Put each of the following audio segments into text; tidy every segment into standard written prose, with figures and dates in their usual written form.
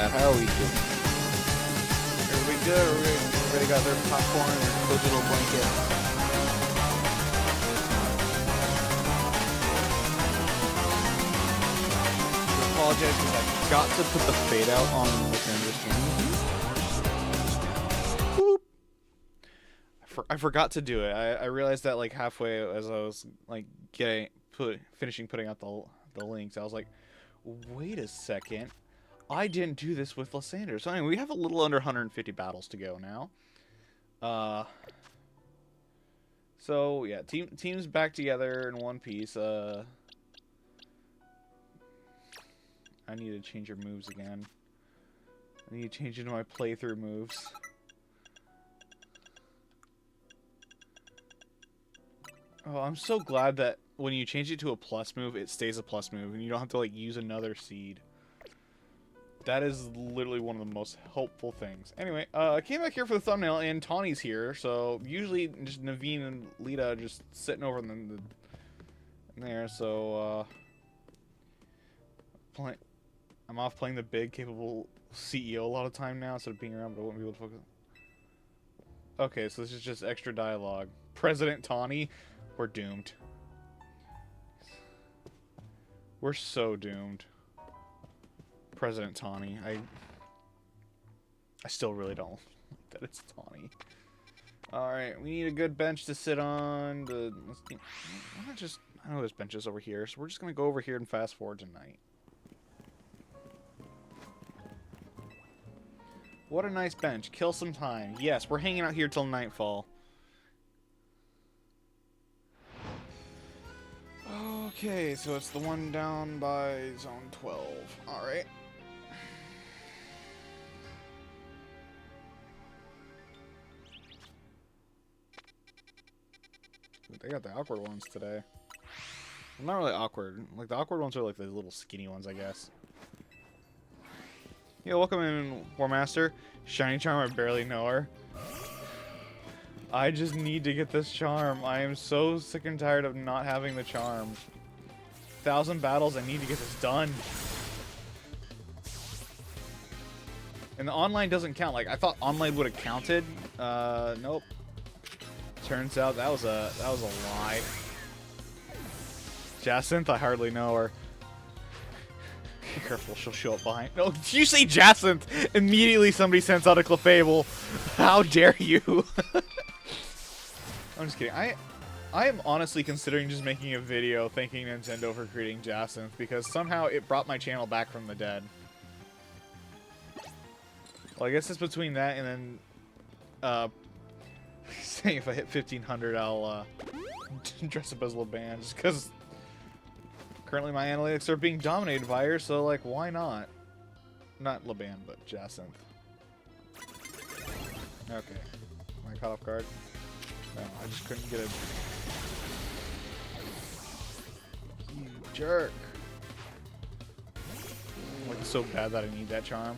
chat. How are we doing? Everybody good? Everybody got their popcorn and their cozy little blanket. I apologize because I forgot to put the fade out on the transition. Boop. I forgot to do it. I realized that like halfway as I was like finishing putting out the links, I was like, wait a second. I didn't do this with Lysander. So anyway, we have a little under 150 battles to go now. So yeah, teams back together in one piece. I need to change your moves again. I need to change into my playthrough moves. Oh, I'm so glad that when you change it to a plus move, it stays a plus move, and you don't have to like use another seed. That is literally one of the most helpful things. Anyway, I came back here for the thumbnail, and Tawny's here. So usually just Naveen and Lita just sitting over in there. So I'm off playing the big, capable CEO a lot of time now instead of being around, but I won't be able to focus. Okay, so this is just extra dialogue. President Tawny, we're doomed. We're so doomed. President Tawny. I still really don't like that it's Tawny. Alright, we need a good bench to sit on. Why not just... I know there's benches over here, so we're just going to go over here and fast forward tonight. What a nice bench. Kill some time. Yes, we're hanging out here till nightfall. Okay, so it's the one down by zone 12. Alright. They got the awkward ones today. Well, not really awkward. Like, the awkward ones are like the little skinny ones, I guess. Yeah, welcome in, War Master. Shiny Charm, I barely know her. I just need to get this charm. I am so sick and tired of not having the charm. 1,000 battles, I need to get this done. And the online doesn't count. Like, I thought online would have counted. Nope. Turns out that was a lie. Jacinth, I hardly know her. Be careful, she'll show up behind. No, did you say Jacinth? Immediately somebody sends out a Clefable. How dare you? I'm just kidding. I am honestly considering just making a video thanking Nintendo for creating Jacinth because somehow it brought my channel back from the dead. Well, I guess it's between that and then saying if I hit 1500 I'll dress up as LeBan just because currently my analytics are being dominated by her, so like why not? Not LeBan, but Jacinth. Okay. Am I caught off guard? No, I just couldn't get it. You jerk. Like so bad that I need that charm.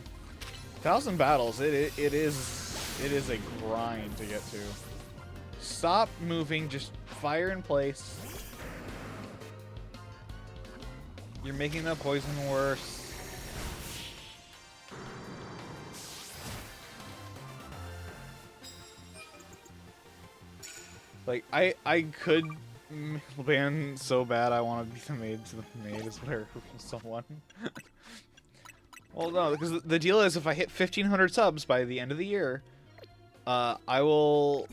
1,000 battles, it is a grind to get to. Stop moving, just fire in place. You're making the poison worse. Like, I could ban so bad I want to be the maid to the maid is where someone. Well, no, because the deal is if I hit 1,500 subs by the end of the year, I will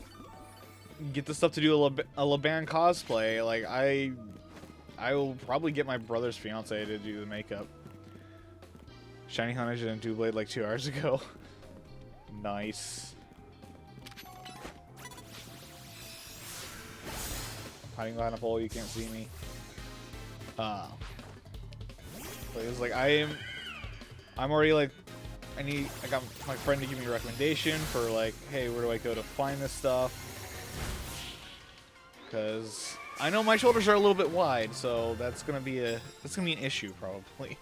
get the stuff to do a LeBan cosplay. Like, I will probably get my brother's fiance to do the makeup. Shiny Hunter didn't do Blade like 2 hours ago. Nice. Hiding behind a pole, you can't see me. But it was like I'm already like I got my friend to give me a recommendation for like, hey, where do I go to find this stuff? Because I know my shoulders are a little bit wide, so that's gonna be an issue probably.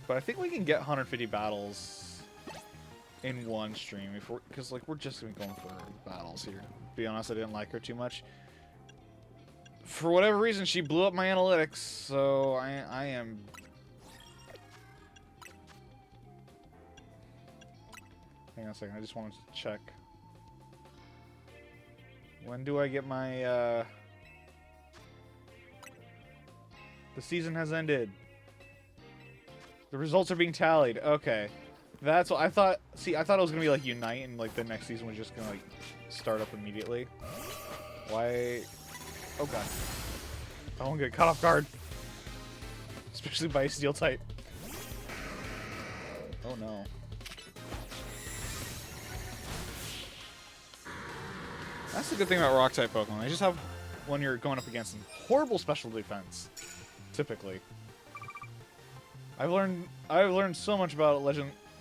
But I think we can get 150 battles in one stream because like we're just gonna be going for battles here. To be honest, I didn't like her too much. For whatever reason, she blew up my analytics, so I am hang on a second. I just wanted to check. When do I get my, The season has ended. The results are being tallied. Okay. That's what I thought. See, I thought it was gonna be like Unite and like the next season was just gonna like start up immediately. Why? Oh god. I won't get caught off guard. Especially by a steel type. Oh no. That's the good thing about rock type Pokemon. They just have, when you're going up against them, horrible special defense. Typically. I've learned so much about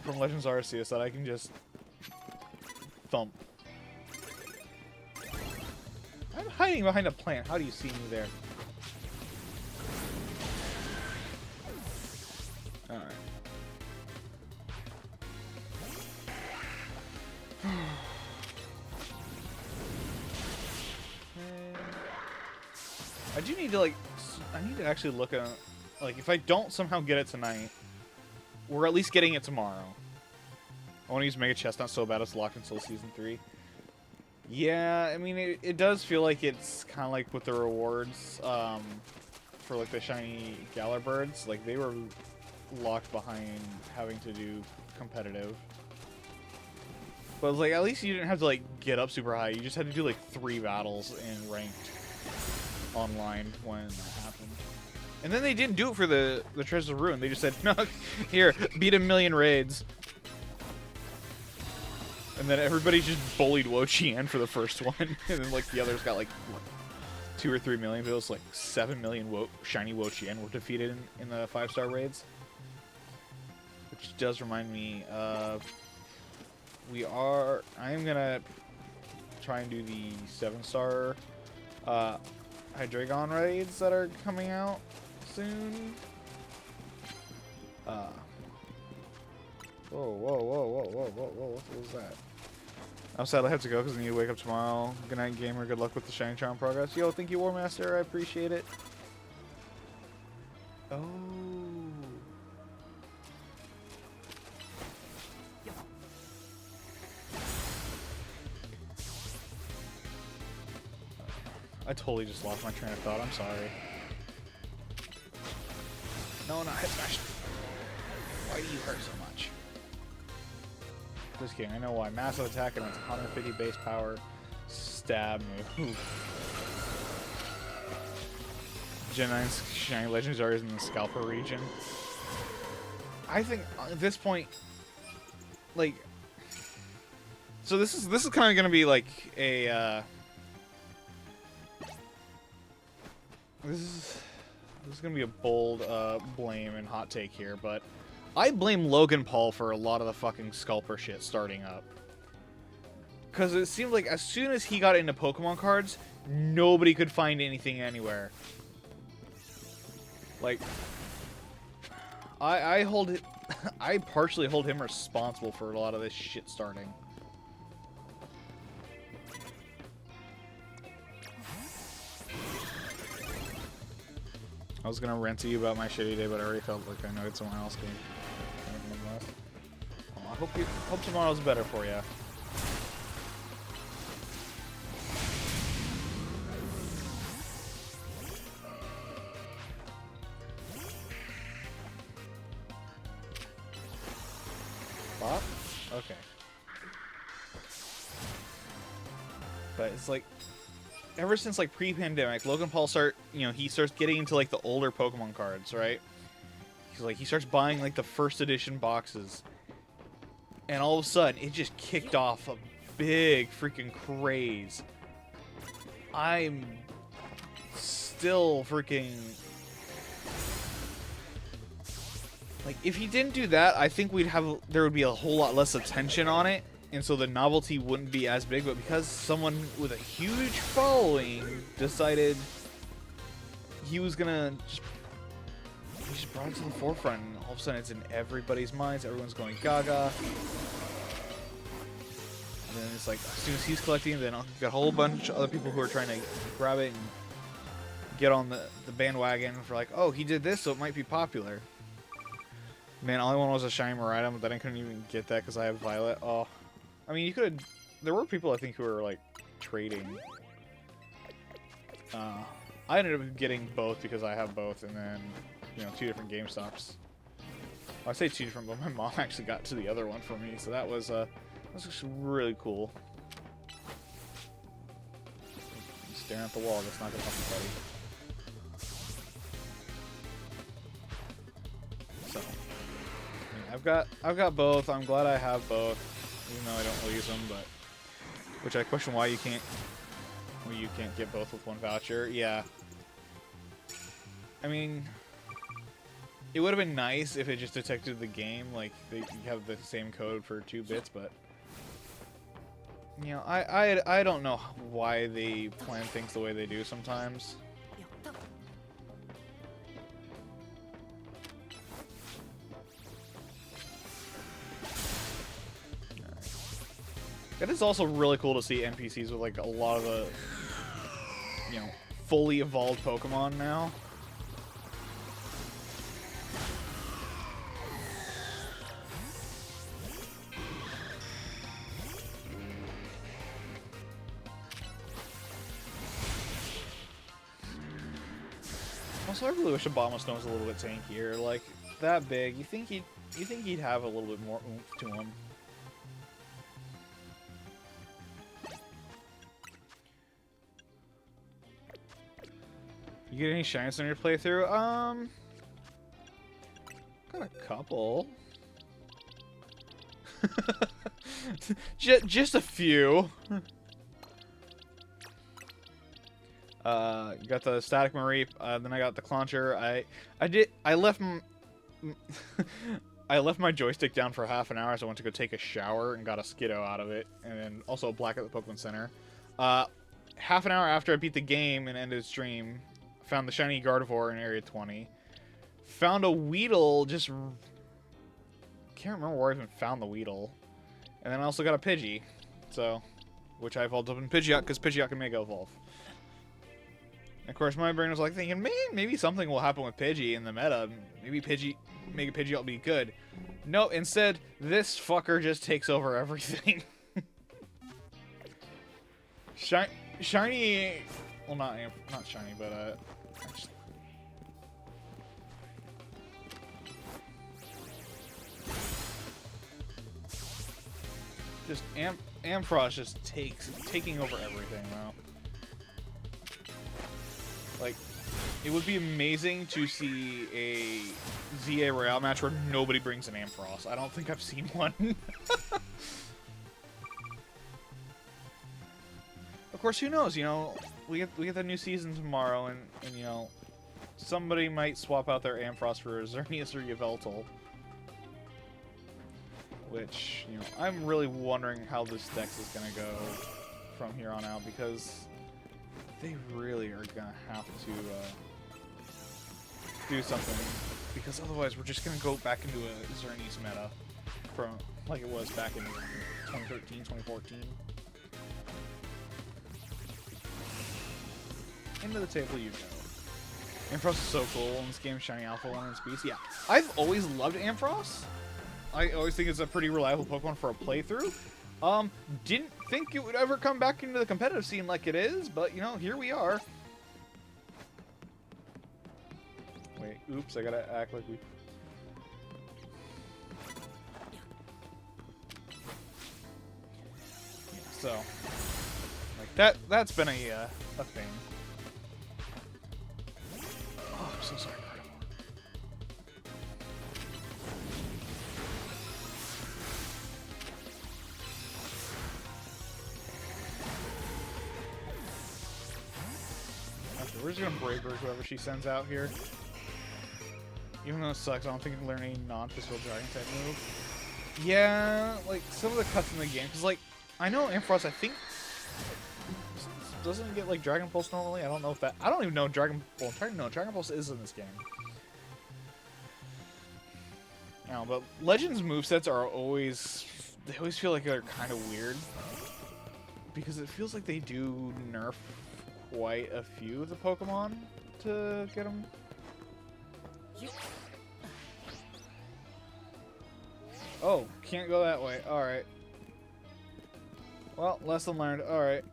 from Legends Arceus that I can just thump. I'm hiding behind a plant. How do you see me there? Alright. I do need to I need to actually look at, like, if I don't somehow get it tonight, we're at least getting it tomorrow. I want to use Mega Chestnut so bad it's locked until Season 3. Yeah, I mean, it does feel like it's kind of like with the rewards, for, like, the shiny Galar birds. Like, they were locked behind having to do competitive. But, like, at least you didn't have to, like, get up super high. You just had to do, like, 3 battles in ranked online when that happened. And then they didn't do it for the Treasures of Ruin. They just said, no, here, beat 1,000,000 raids. And then everybody just bullied Wo-Chien for the first one. And then, like, the others got, like, what, 2 or 3 million. But it was, like, 7 million shiny Wo-Chien were defeated in the 5-star raids. Which does remind me of... I am gonna try and do the 7-star Hydreigon raids that are coming out soon. Whoa, what was that? I'm sad I have to go because I need to wake up tomorrow. Good night, gamer. Good luck with the Shiny Charm progress. Yo, thank you, War Master. I appreciate it. Oh. I totally just lost my train of thought. I'm sorry. No, not hit smash. Why do you hurt so much? Just kidding. I know why. Massive attack and it's 150 base power stab move. Gen 9's Shiny Legendary is in the Scalper region. I think at this point, like, so this is kind of gonna be like a this is gonna be a bold blame and hot take here, but I blame Logan Paul for a lot of the fucking Scalper shit starting up. Because it seemed like as soon as he got into Pokemon cards, nobody could find anything anywhere. Like, I hold it, I partially hold him responsible for a lot of this shit starting. I was gonna rant to you about my shitty day, but I already felt like I know someone else can. I hope tomorrow's better for you. Bop? Okay. But it's like, ever since like pre-pandemic, Logan Paul he starts getting into like the older Pokemon cards, right? He starts buying like the first edition boxes. And all of a sudden, it just kicked off a big freaking craze. I'm still freaking... Like, if he didn't do that, I think there would be a whole lot less attention on it. And so the novelty wouldn't be as big. But because someone with a huge following decided he was gonna he just brought it to the forefront, and all of a sudden it's in everybody's minds. Everyone's going gaga. And then it's like, as soon as he's collecting, then I've got a whole bunch of other people who are trying to grab it and get on the bandwagon for like, oh, he did this, so it might be popular. Man, all I wanted was a shiny Miraidon, but then I couldn't even get that because I have Violet. Oh, I mean, you could. There were people I think who were like trading. I ended up getting both because I have both, and then you know 2 different GameStops. Well, I say 2 different, but my mom actually got to the other one for me, so that was actually really cool. Staring at the wall, that's not gonna help me, buddy. So, yeah, I've got both. I'm glad I have both, even though I don't use them. But which I question why you can't get both with 1 voucher. Yeah. I mean, it would have been nice if it just detected the game, like you have the same code for 2 bits, but you know, I don't know why they plan things the way they do sometimes. It is also really cool to see NPCs with like a lot of the, you know, fully evolved Pokemon now. Also, I really wish Abomasnow was a little bit tankier. Like that big, you think he'd have a little bit more oomph to him. You get any shinies on your playthrough? Got a couple. just a few. You got the Static Mareep, then I got the Clauncher. I left I left my joystick down for half an hour, so I went to go take a shower and got a Skiddo out of it, and then also a Black at the Pokemon Center. Half an hour after I beat the game and ended the stream, found the shiny Gardevoir in Area 20. Found a Weedle, just can't remember where I even found the Weedle. And then I also got a Pidgey, so which I evolved up in Pidgeot because Pidgeot can Mega Evolve. And of course, my brain was like thinking, man, maybe something will happen with Pidgey in the meta. Maybe Mega Pidgeot will be good. No, instead, this fucker just takes over everything. Shiny, well, not shiny, but just Ampharos just taking over everything now. Like, it would be amazing to see a ZA Royale match where nobody brings an Ampharos. I don't think I've seen one. Of course, who knows? You know, we get the new season tomorrow, and you know, somebody might swap out their Ampharos for a Xerneas or Yveltal. Which, you know, I'm really wondering how this dex is gonna go from here on out, because they really are gonna have to do something, because otherwise we're just gonna go back into a Xerneas meta from like it was back in 2013, 2014. Into the table you go. Ampharos is so cool in this game, Shiny Alpha 1 and Speeds. Yeah, I've always loved Ampharos. I always think it's a pretty reliable Pokemon for a playthrough. Didn't think it would ever come back into the competitive scene like it is, but, you know, here we are. Wait, oops, I gotta act like we... Yeah, so, like, that's been a thing. Oh, I'm so sorry. We're just gonna Brave Bird whoever she sends out here. Even though it sucks, I don't think I can learn any non-physical Dragon type move. Yeah, like some of the cuts in the game, because like I know Ampharos, I think doesn't get like Dragon Pulse normally. I don't know if that. I don't even know Dragon. Well, no, Dragon Pulse is in this game. No, but Legends movesets are always. They always feel like they're kind of weird because it feels like they do nerf quite a few of the Pokemon to get them. Oh, can't go that way. Alright. Well, lesson learned. Alright.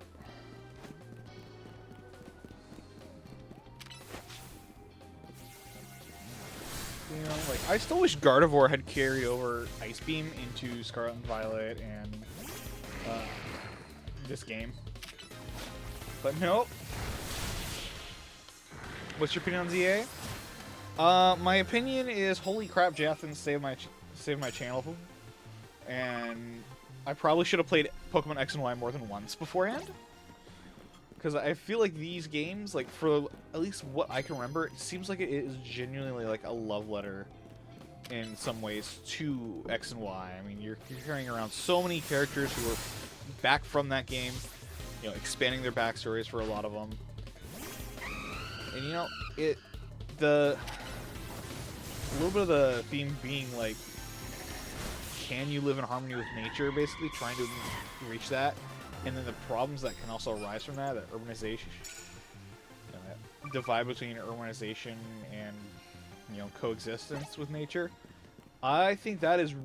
You know, like, I still wish Gardevoir had carried over Ice Beam into Scarlet and Violet and this game. But nope. What's your opinion on ZA? My opinion is, holy crap, Jathan saved my channel. And I probably should have played Pokemon X and Y more than once beforehand. Because I feel like these games, like, for at least what I can remember, it seems like it is genuinely like a love letter in some ways to X and Y. I mean, you're carrying around so many characters who are back from that game, you know, expanding their backstories for a lot of them. And, you know, a little bit of the theme being, like, can you live in harmony with nature, basically, trying to reach that. And then the problems that can also arise from that urbanization, you know, that divide between urbanization and, you know, coexistence with nature. I think that is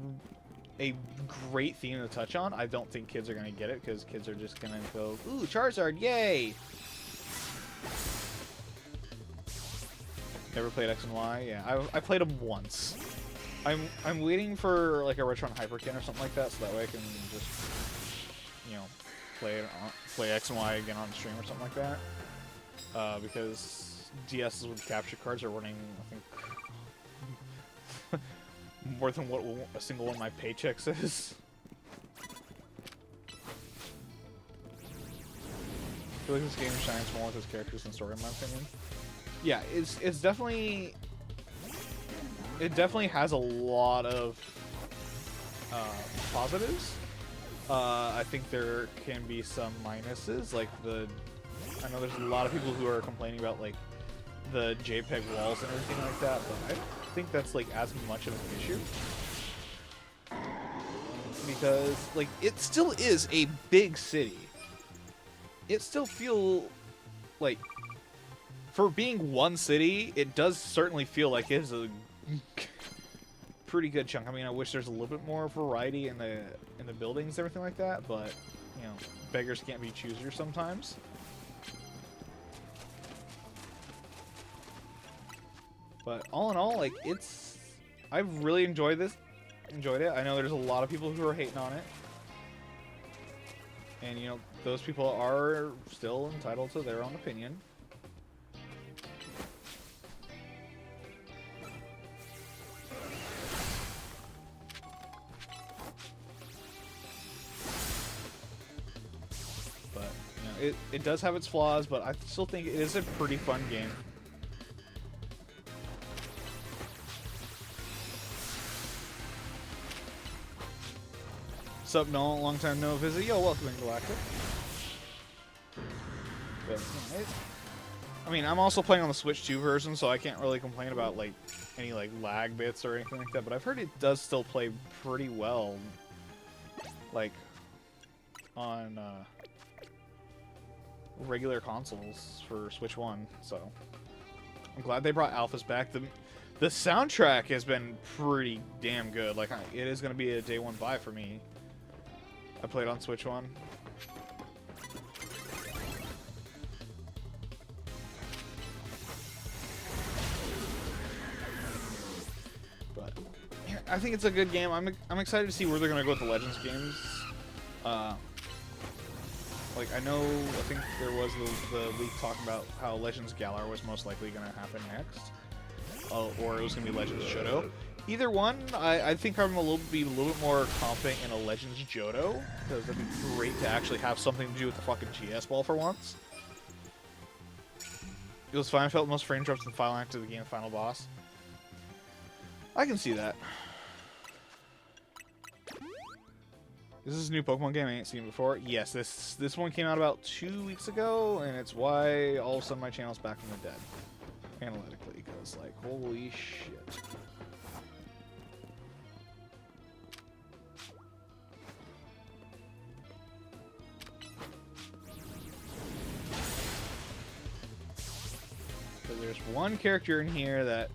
a great theme to touch on. I don't think kids are going to get it, because kids are just going to go, ooh, Charizard, yay! Never played X and Y? Yeah, I played them once. I'm waiting for, like, a Retron Hyperkin or something like that, so that way I can just, you know, play X and Y again on stream or something like that. Because DSs with capture cards are running, I think, more than what a single one of my paychecks is. I feel like this game shines more with its characters than story, in my opinion. Yeah, it's definitely... It definitely has a lot of positives. I think there can be some minuses, like I know there's a lot of people who are complaining about, like, the JPEG walls and everything like that, but I think that's, like, as much of an issue. Because, like, it still is a big city. It still feel like, for being one city, it does certainly feel like it is a pretty good chunk. I mean, I wish there's a little bit more variety in the buildings and everything like that, but, you know, beggars can't be choosers sometimes. But all in all, like, I've really enjoyed it. I know there's a lot of people who are hating on it. And, you know, those people are still entitled to their own opinion. It does have its flaws, but I still think it is a pretty fun game. Sup, Nolan? Long time no visit. Yo, welcome in, Galactic. But, you know, I mean, I'm also playing on the Switch 2 version, so I can't really complain about, like, any, like, lag bits or anything like that, but I've heard it does still play pretty well, like, on, regular consoles for Switch 1, so I'm glad they brought alphas back. The soundtrack has been pretty damn good. Like, it is going to be a day one buy for me. I played on Switch 1. But yeah, I think it's a good game. I'm excited to see where they're going to go with the Legends games. Like, I think there was the leak talking about how Legends Galar was most likely going to happen next. Or it was going to be Legends Johto. Either one, I think I'm be a little bit more confident in a Legends Johto, because that'd be great to actually have something to do with the fucking GS ball for once. It was fine. I felt the most frame drops in the final act of the game, final boss. I can see that. This is a new Pokemon game I ain't seen before. Yes, this one came out about 2 weeks ago, and it's why all of a sudden my channel's back from the dead. Analytically, because, like, holy shit. So there's one character in here that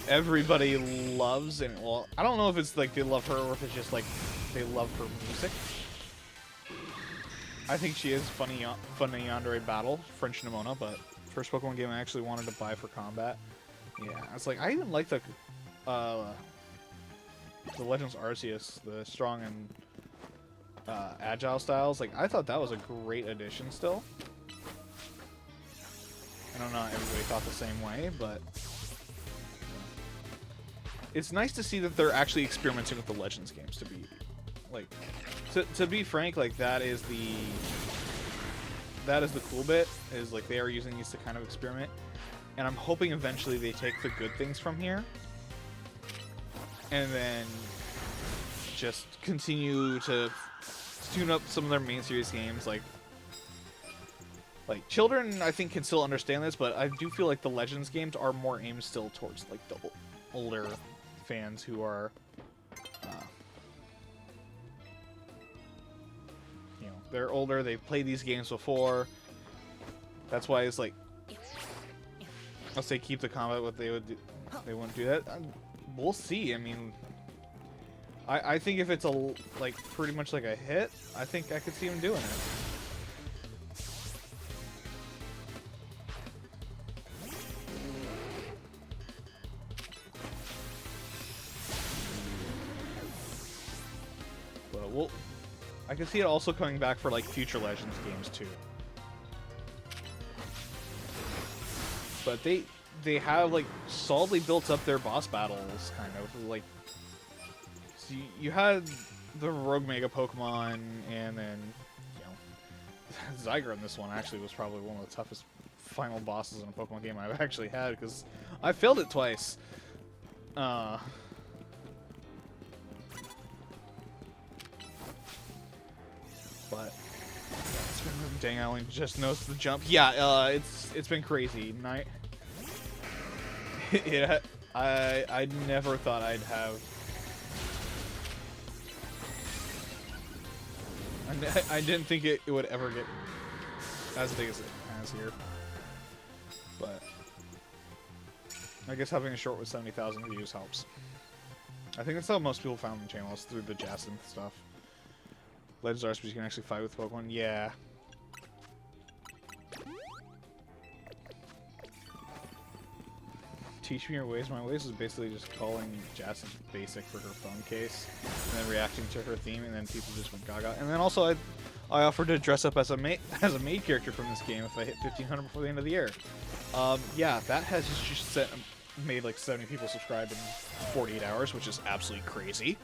everybody loves, and, well, I don't know if it's, like, they love her or if it's just, like, they love her music. I think she is funny Yandere Battle, French Nimona, but first Pokemon game I actually wanted to buy for combat. Yeah, it's like I even like the Legends Arceus, the strong and agile styles. Like I thought that was a great addition. Still, I don't know, everybody thought the same way, but it's nice to see that they're actually experimenting with the Legends games. To be like, to be frank, like that is the cool bit. Is like they are using these to kind of experiment. And I'm hoping eventually they take the good things from here and then just continue to tune up some of their main series games. Like children, I think, can still understand this, but I do feel like the Legends games are more aimed still towards like the older fans who are, you know, they're older. They've played these games before. That's why it's like, unless they keep the combat, what they would do, they wouldn't do that. We'll see. I mean, I think if it's like pretty much like a hit, I think I could see him doing it. But I can see it also coming back for like future Legends games too. But they have like solidly built up their boss battles, kind of like. So you had the Rogue Mega Pokemon, and then you know Zyger in this one actually was probably one of the toughest final bosses in a Pokemon game I've actually had because I failed it twice. But dang, I only just noticed the jump. Yeah, it's been crazy. Yeah, I never thought I'd have. I didn't think it would ever get as big as it has here. But I guess having a short with 70,000 views helps. I think that's how most people found the channel, is through the Jacinth stuff. Legends Arceus, you can actually fight with Pokemon. Yeah. Teach me your ways. My ways is basically just calling Jacinth basic for her phone case, and then reacting to her theme, and then people just went gaga. And then also I offered to dress up as a maid character from this game if I hit 1,500 before the end of the year. Yeah, that has just made like 70 people subscribe in 48 hours, which is absolutely crazy.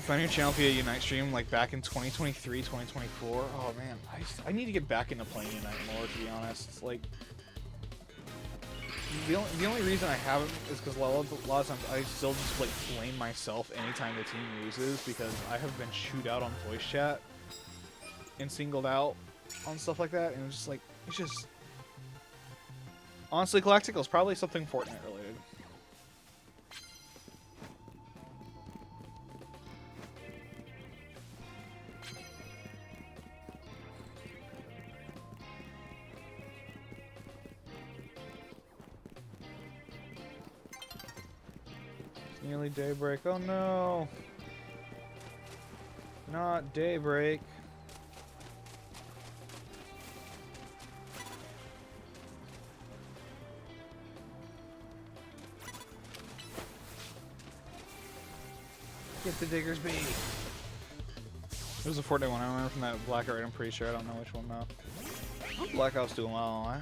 Find your channel via Unite stream like back in 2023, 2024. Oh man, I need to get back into playing Unite more, to be honest. Like the only reason I haven't is because a lot of times I still just like blame myself anytime the team loses because I have been chewed out on voice chat and singled out on stuff like that, and it's just honestly, Galactical is probably something Fortnite related. Nearly daybreak. Oh no! Not daybreak. Get the Digger's Bee. It was a Fortnite one. I remember from that Blackout. I'm pretty sure. I don't know which one though. Blackout's doing well, huh?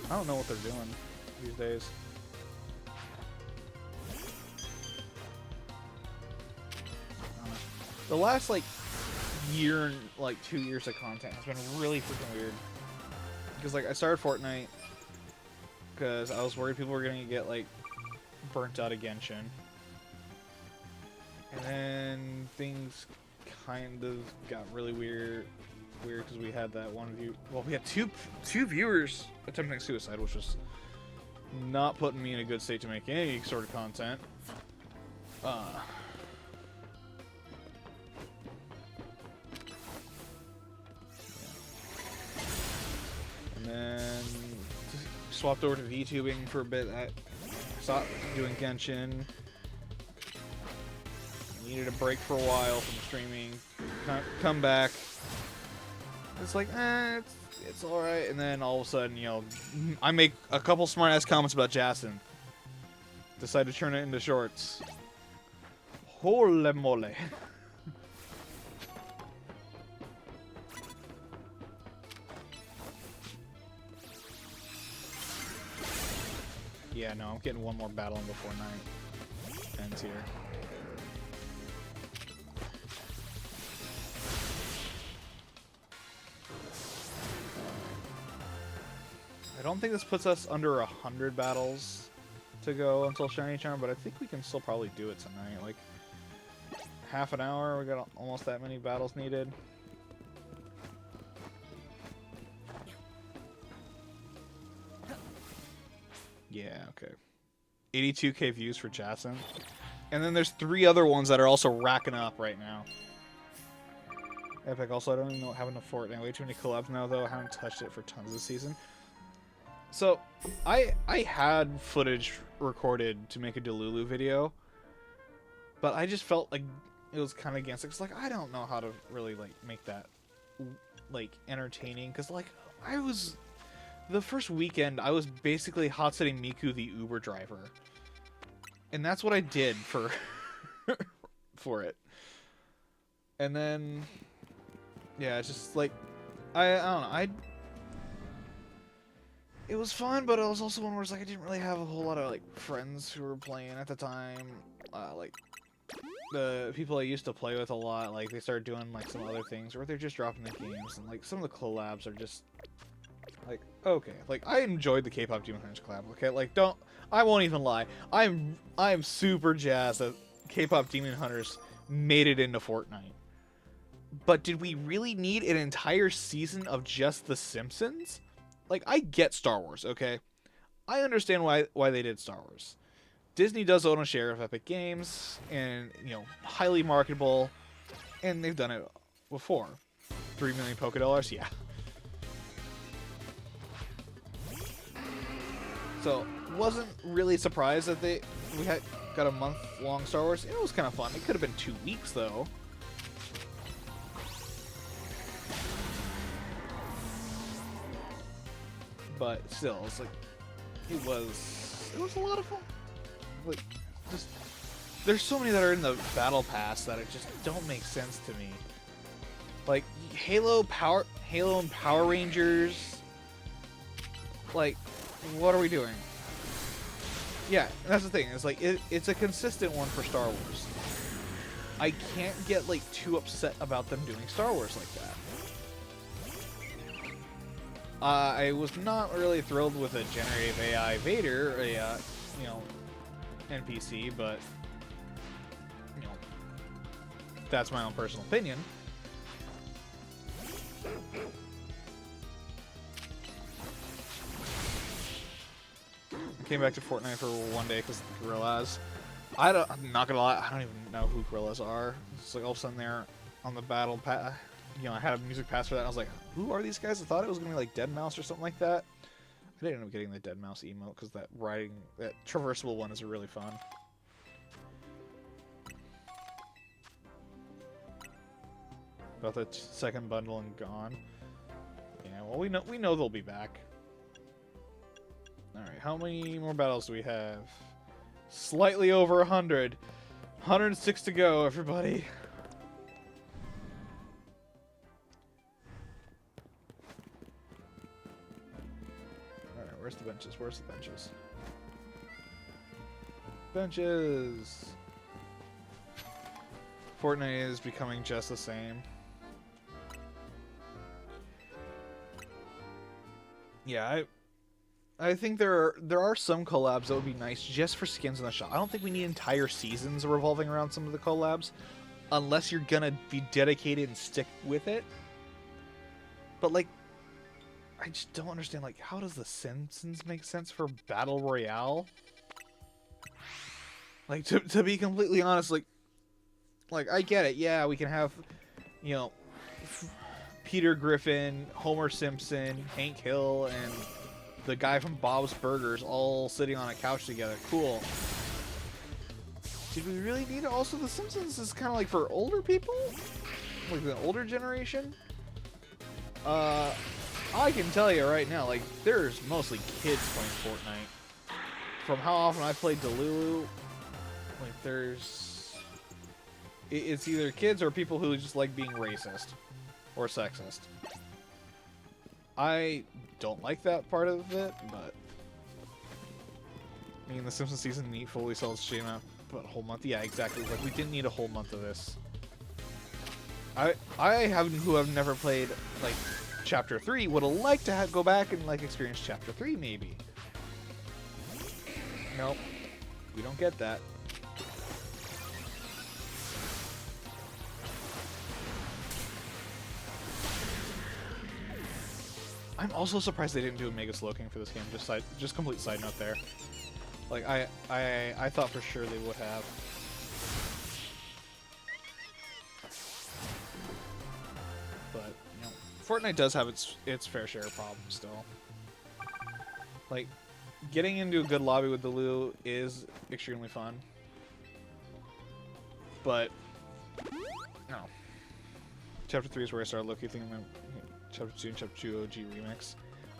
I don't know what they're doing these days. The last like year, like 2 years of content has been really freaking weird. Because like I started Fortnite because I was worried people were gonna get like burnt out of Genshin, and then things kind of got really weird because we had that one view. Well, we had two viewers attempting suicide, which was not putting me in a good state to make any sort of content. swapped over to VTubing for a bit. I stopped doing Genshin. Needed a break for a while from streaming. Come back. It's like, it's alright. And then all of a sudden, you know, I make a couple smart-ass comments about Jason. Decide to turn it into shorts. Holy moly. Yeah, no, I'm getting one more battle in before night ends here. I don't think this puts us under 100 battles to go until Shiny Charm, but I think we can still probably do it tonight. Like, half an hour, we got almost that many battles needed. Yeah, okay. 82k views for Jason. And then there's 3 other ones that are also racking up right now. Epic, also, I don't even know having a Fortnite. Way too many collabs now, though. I haven't touched it for tons of the season. So, I had footage recorded to make a Delulu video, but I just felt like it was kind of against it. Cause like, I don't know how to really, like, make that, like, entertaining. Because, like, the first weekend, I was basically hot setting Miku the Uber driver. And that's what I did for for it. And then, yeah, it's just like, I don't know, it was fun, but it was also one where it's like I didn't really have a whole lot of like friends who were playing at the time. Like the people I used to play with a lot, like they started doing like some other things, or they're just dropping the games, and like some of the collabs are just like, okay, like I enjoyed the K-pop Demon Hunters collab. Okay, like I won't even lie, I'm super jazzed that K-pop Demon Hunters made it into Fortnite. But did we really need an entire season of just The Simpsons? Like, I get Star Wars, okay? I understand why they did Star Wars. Disney does own a share of Epic Games, and, you know, highly marketable, and they've done it before. 3 million Poké Dollars, yeah. So, wasn't really surprised that we got a month-long Star Wars. It was kind of fun. It could have been 2 weeks, though. But still, it's like it was a lot of fun. Like, just there's so many that are in the battle pass that it just don't make sense to me. Like Halo and Power Rangers. Like, what are we doing? Yeah, that's the thing. It's like it's a consistent one for Star Wars. I can't get like too upset about them doing Star Wars like that. I was not really thrilled with a generative AI Vader, you know, NPC, but, you know, that's my own personal opinion. I came back to Fortnite for one day because of the Gorillas. I'm not gonna lie, I don't even know who Gorillas are. It's like all of a sudden they're on the battle pass. You know, I had a music pass for that. And I was like, who are these guys? I thought it was gonna be like Deadmau5 or something like that. I didn't end up getting the Deadmau5 emote because that traversable one is really fun. About the second bundle and gone. Yeah, well, we know they'll be back. All right, how many more battles do we have? Slightly over 100. 106 to go, everybody. Where's the benches? Where's the benches? Benches! Fortnite is becoming just the same. Yeah, I think there are some collabs that would be nice just for skins in the shop. I don't think we need entire seasons revolving around some of the collabs, unless you're gonna be dedicated and stick with it. But like, I just don't understand, like, how does The Simpsons make sense for Battle Royale? Like, to be completely honest, like, I get it. Yeah, we can have, you know, Peter Griffin, Homer Simpson, Hank Hill, and the guy from Bob's Burgers all sitting on a couch together. Cool. Did we really need it? Also, The Simpsons is kind of like for older people? Like the older generation? I can tell you right now, like, there's mostly kids playing Fortnite. From how often I've played Delulu, like, there's... It's either kids or people who just like being racist. Or sexist. I don't like that part of it, but... I mean, the Simpsons season neat fully sells shame out, but a whole month? Yeah, exactly. Like, we didn't need a whole month of this. Who have never played, like, Chapter 3, would have liked to go back and, like, experience Chapter 3, maybe. Nope. We don't get that. I'm also surprised they didn't do a Mega Slowking for this game. Just complete side note there. Like, I thought for sure they would have. But, you know, Fortnite does have its fair share of problems still. Like, getting into a good lobby with Delulu is extremely fun. But, no. Chapter 3 is where I started looking thinking Chapter 2 and Chapter 2 OG Remix.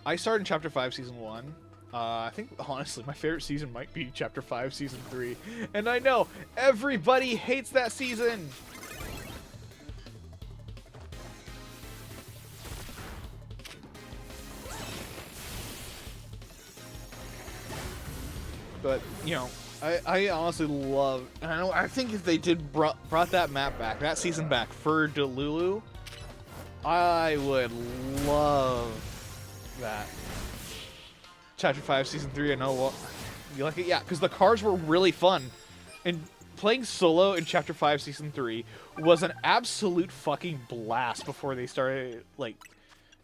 I started in Chapter 5 Season 1. I think, honestly, my favorite season might be Chapter 5 Season 3. And I know, everybody hates that season! But, you know, I honestly love... I think if they did brought that map back, that season back for Delulu, I would love that. Chapter 5, Season 3, I know what... You like it? Yeah, because the cars were really fun. And playing solo in Chapter 5, Season 3 was an absolute fucking blast before they started, like...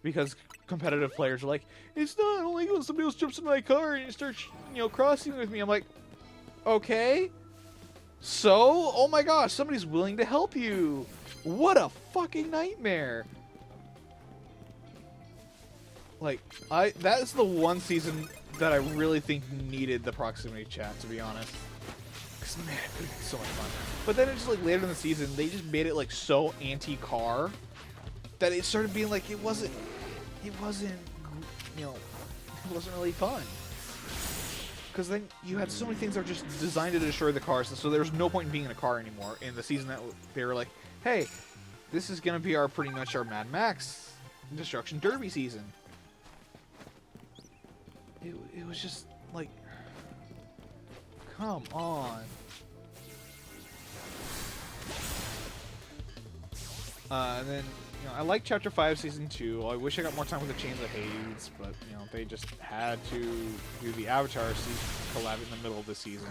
Because competitive players are like, it's not only when somebody else jumps in my car and you start, you know, crossing with me. I'm like, okay. So? Oh my gosh, somebody's willing to help you. What a fucking nightmare. Like, that is the one season that I really think needed the proximity chat, to be honest. Because, man, it could be so much fun. But then it's just, like, later in the season, they just made it, like, so anti-car that it started being like, it wasn't, you know, it wasn't really fun. Because then you had so many things that were just designed to destroy the cars, so there was no point in being in a car anymore. In the season that they were like, hey, this is going to be pretty much our Mad Max Destruction Derby season. It was just like, come on. And then, you know, I like Chapter 5 Season 2. I wish I got more time with the Chains of Hades, but, you know, they just had to do the Avatar collab in the middle of the season.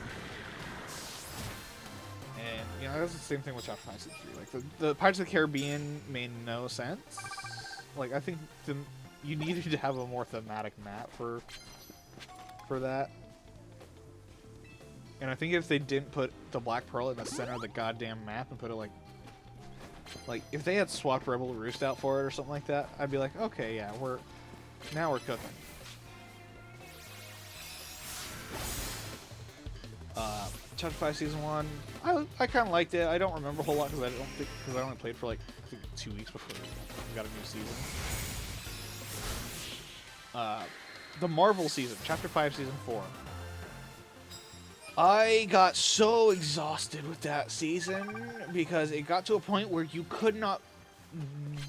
And, you know, that's the same thing with Chapter 5 Season 3. Like, the Pirates of the Caribbean made no sense. Like, I think you needed to have a more thematic map for that. And I think if they didn't put the Black Pearl in the center of the goddamn map and put it, like, if they had swapped Rebel Roost out for it or something like that, I'd be like, okay, yeah, now we're cooking. Chapter 5 Season 1, I kind of liked it. I don't remember a whole lot because I only played for like I think 2 weeks before we got a new season. The Marvel season, Chapter 5 Season 4. I got so exhausted with that season because it got to a point where you could not,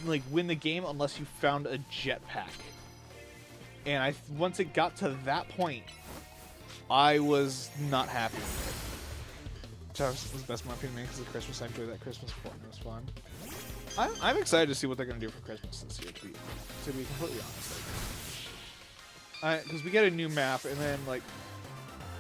like, win the game unless you found a jetpack. And once it got to that point, I was not happy with it. Which was best in my opinion because of Christmas. I enjoyed that Christmas before and it was fun. I'm excited to see what they're going to do for Christmas this year, to be completely honest. Because we get a new map, and then, like,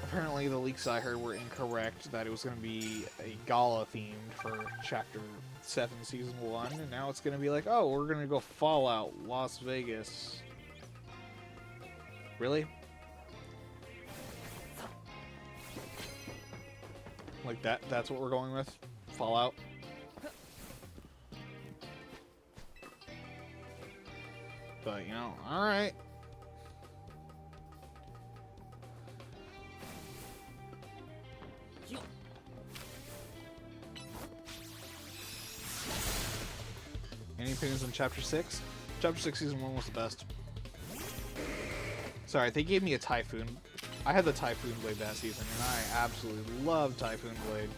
apparently the leaks I heard were incorrect, that it was going to be a gala themed for Chapter 7 Season 1, and now it's going to be like, oh, we're going to go Fallout, Las Vegas. Really? Like, that's what we're going with? Fallout? But, you know, alright. Any opinions on Chapter 6? Chapter 6 Season 1 was the best. Sorry, they gave me a Typhoon. I had the Typhoon Blade that season, and I absolutely loved Typhoon Blade.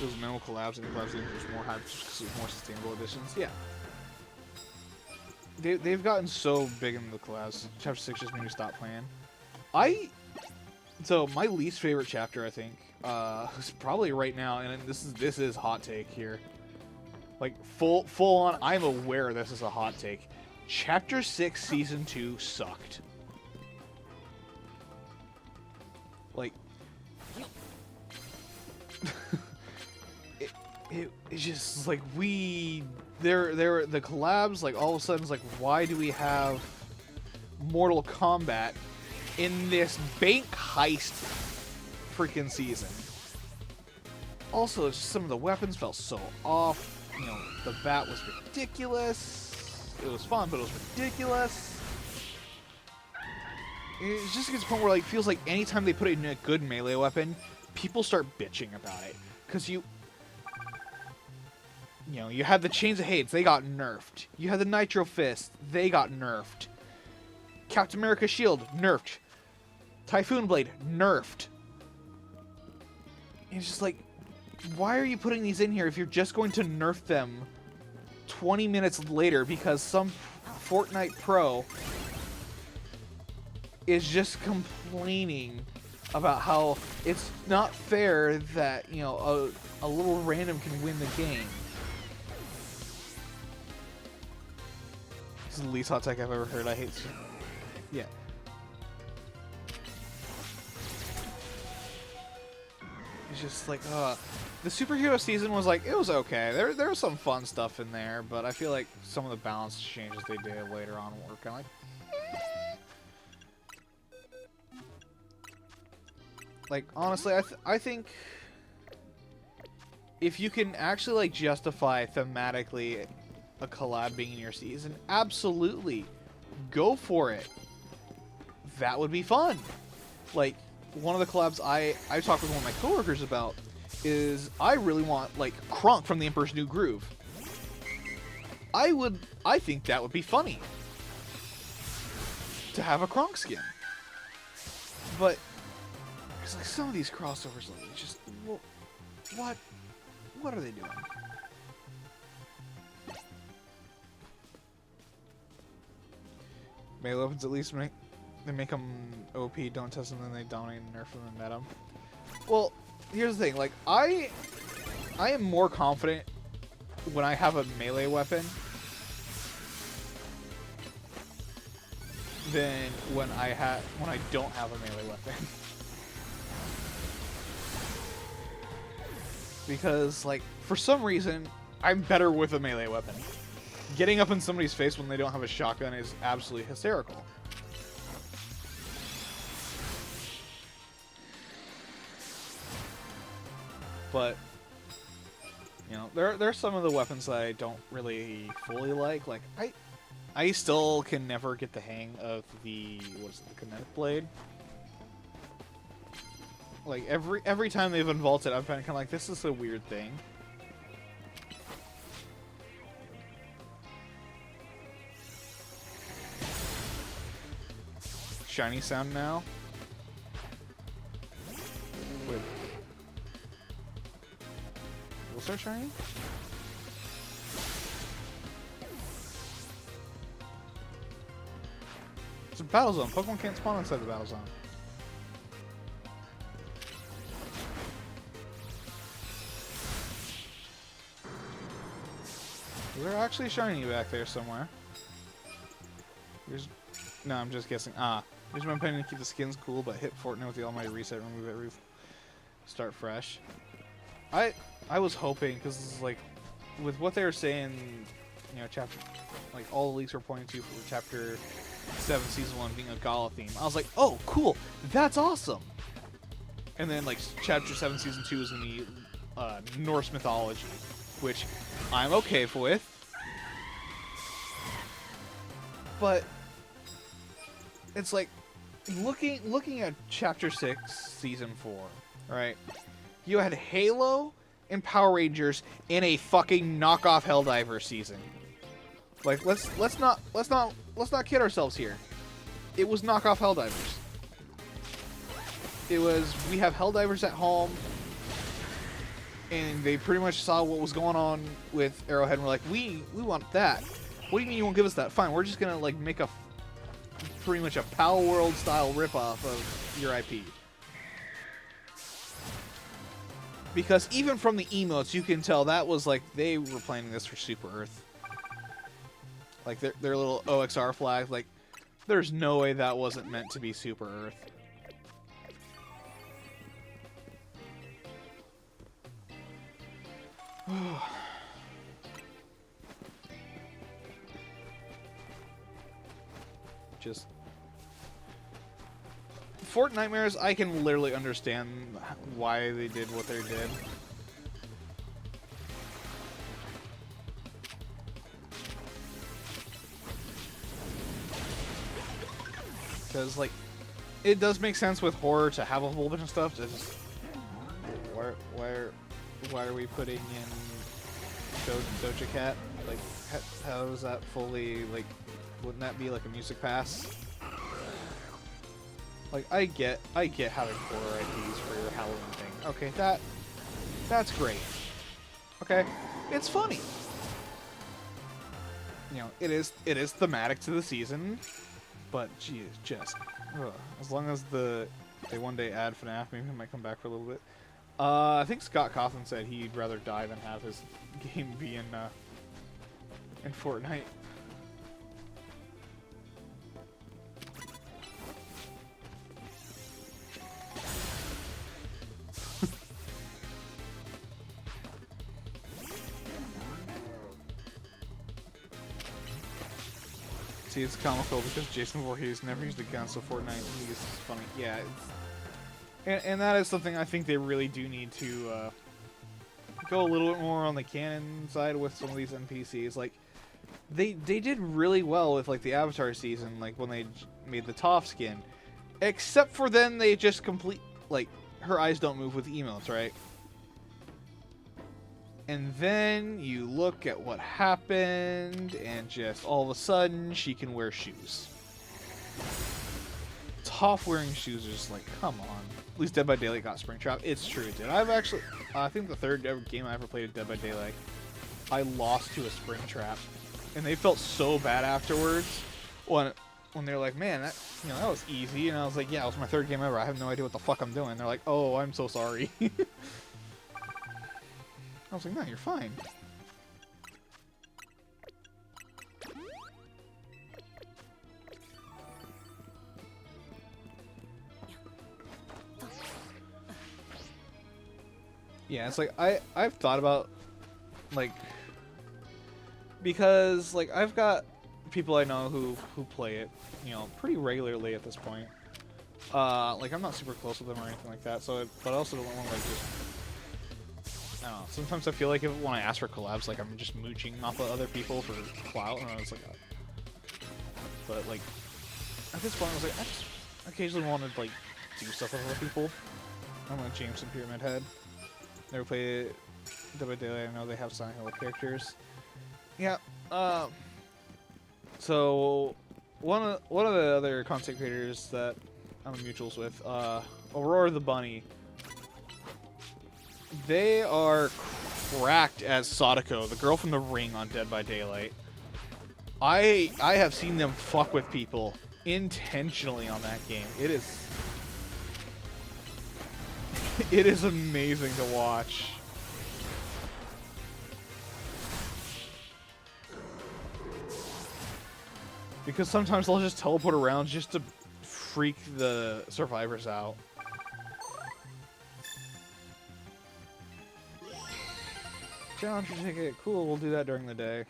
It was minimal collabs, and the collabs even was more hype just because it was more sustainable editions. Yeah. They've gotten so big in the collabs. Chapter 6 just made me stop playing. So my least favorite chapter, I think, is probably right now, and this is hot take here. Like full on, I'm aware this is a hot take. Chapter 6 Season 2 sucked. Like it's just like the collabs, like all of a sudden it's like, why do we have Mortal Kombat in this bank heist freaking season? Also, it's just some of the weapons felt so off. You know, the bat was ridiculous. It was fun, but it was ridiculous. It just gets to the point where like, it feels like anytime they put in a good melee weapon, people start bitching about it. Because you know, you had the Chains of Hades, they got nerfed. You had the Nitro Fist, they got nerfed. Captain America Shield, nerfed. Typhoon Blade, nerfed. And it's just like, why are you putting these in here if you're just going to nerf them 20 minutes later because some Fortnite pro is just complaining about how it's not fair that, you know, a little random can win the game. This is the least hot take I've ever heard. I hate... Yeah. It's just like, the superhero season was like, it was okay. There was some fun stuff in there, but I feel like some of the balance changes they did later on were kind of like, like, honestly, I think if you can actually, like, justify thematically a collab being in your season, absolutely, go for it. That would be fun. Like, one of the collabs I talked with one of my coworkers about is I really want, like, Kronk from The Emperor's New Groove. I think that would be funny to have a Kronk skin. But it's like some of these crossovers, like, just, well, what are they doing? Melee weapons at least make them OP, don't test them, then they dominate and nerf them and meta them. Well, here's the thing, like, I am more confident when I have a melee weapon than when I don't have a melee weapon. Because, like, for some reason, I'm better with a melee weapon. Getting up in somebody's face when they don't have a shotgun is absolutely hysterical. But, you know, there are some of the weapons that I don't really fully like. Like, I still can never get the hang of the kinetic blade. Like, every time they've involved it, I've been kind of like, this is a weird thing. Shiny sound now. Wait. We'll start shiny? It's a battle zone. Pokemon can't spawn inside the battle zone. Is there actually shiny back there somewhere? No, I'm just guessing. Here's my opinion to keep the skins cool, but hit Fortnite with the almighty reset, remove it, start fresh. I was hoping, because like, with what they were saying, you know, like all the leaks were pointing to for Chapter 7 Season 1 being a Gala theme. I was like, oh, cool, that's awesome. And then like Chapter 7 Season 2 is in the Norse mythology, which I'm okay with. But it's like, looking at Chapter 6 Season 4, right? You had Halo and Power Rangers in a fucking knockoff Helldivers season. Like, let's not kid ourselves here. It was knockoff Helldivers. It was, we have Helldivers at home, and they pretty much saw what was going on with Arrowhead, and we're like, we want that. What do you mean you won't give us that? Fine, we're just gonna like make a pretty much a Power World style ripoff of your IP. Because even from the emotes, you can tell that was like they were planning this for Super Earth. Like their little OXR flag, like there's no way that wasn't meant to be Super Earth. Just Fort Nightmares, I can literally understand why they did what they did. Because, like, it does make sense with horror to have a whole bunch of stuff. To just, why are we putting in Doja Cat? Like, how is that fully, like, wouldn't that be like a music pass? Like, I get having horror IPs for your Halloween thing. Okay, that's great. Okay, it's funny. You know, it is thematic to the season, but geez, just as long as they one day add FNAF, maybe I might come back for a little bit. I think Scott Cawthon said he'd rather die than have his game be in Fortnite. See, it's comical because Jason Voorhees never used a gun, so Fortnite is funny. Yeah, and that is something I think they really do need to go a little bit more on the canon side with some of these NPCs. Like, they did really well with like the Avatar season, like when they made the Toph skin, except for then they just like her eyes don't move with emotes, right? And then you look at what happened, and just all of a sudden, she can wear shoes. Toph wearing shoes is just like, come on. At least Dead by Daylight got Springtrap. It's true, it did. I've actually, I think the third ever game I ever played at Dead by Daylight, I lost to a Springtrap. And they felt so bad afterwards when they're like, man, that was easy. And I was like, yeah, it was my third game ever. I have no idea what the fuck I'm doing. They're like, oh, I'm so sorry. I was like, no, you're fine. Yeah, it's like, I've thought about, like, because, like, I've got people I know who play it, you know, pretty regularly at this point. Like, I'm not super close with them or anything like that, so, but I also don't want to, like, just, I don't know, sometimes I feel like when I ask for collabs, like, I'm just mooching off of other people for clout, and I was like, but, like, at this point, I was like, I just occasionally want to, like, do stuff with other people. I'm like Jameson Pyramid Head. Never played Dead by Daylight. I know they have Silent Hill characters. Yeah. So one of the other content creators that I'm mutuals with, Aurora the Bunny. They are cracked as Sadako, the girl from The Ring on Dead by Daylight. I have seen them fuck with people intentionally on that game. It is amazing to watch. Because sometimes they'll just teleport around just to freak the survivors out. Challenger ticket, cool, we'll do that during the day.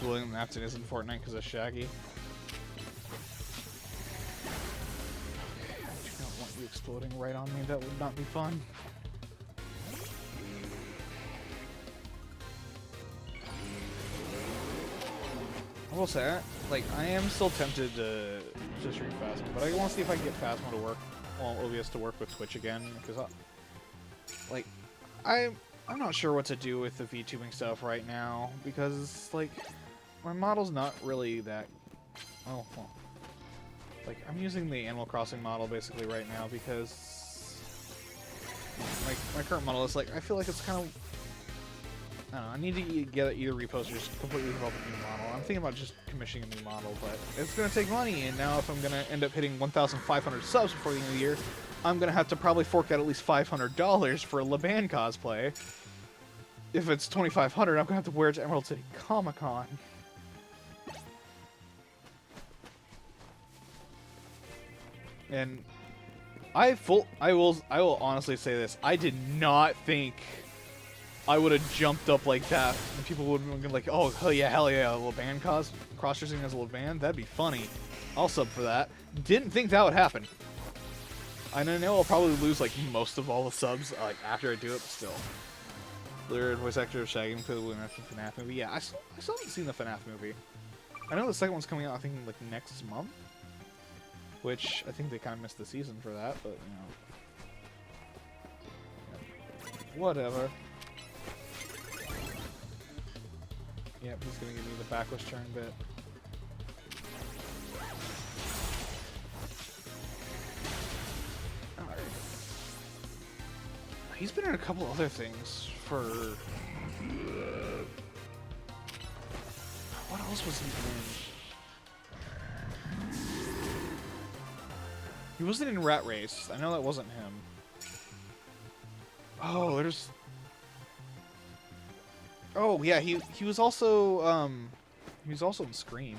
William Afton is in Fortnite because of Shaggy. I do not want you exploding right on me. That would not be fun. I will say, like, I am still tempted to stream Phasmo, but I want to see if I can get Phasmo to work, well, OBS to work with Twitch again, because, like, I'm not sure what to do with the VTubing stuff right now, because, like, my model's not really that, well, like, I'm using the Animal Crossing model basically right now, because, like, my current model is, like, I feel like it's kind of, I don't know, I need to get either repost or just completely develop a new model. I'm thinking about just commissioning a new model, but it's going to take money, and now if I'm going to end up hitting 1,500 subs before the end of the year, I'm going to have to probably fork out at least $500 for a Laban cosplay. If it's 2,500, I'm going to have to wear it to Emerald City Comic-Con. And I will honestly say this, I did not think I would have jumped up like that, and people would have been like, oh, hell yeah, Laban cross-dressing as a Laban? That'd be funny. I'll sub for that. Didn't think that would happen. I know I'll probably lose, like, most of all the subs, like, after I do it, but still. Lyrid voice actor of Shaggy for the FNAF movie. Yeah, I still haven't seen the FNAF movie. I know the second one's coming out, I think, like, next month. Which, I think they kind of missed the season for that, but, you know. Whatever. Yep, he's gonna give me the backwards turn bit. Alright. He's been in a couple other things for... What else was he in? He wasn't in Rat Race. I know that wasn't him. Oh, there's... Oh yeah, he was also in Scream.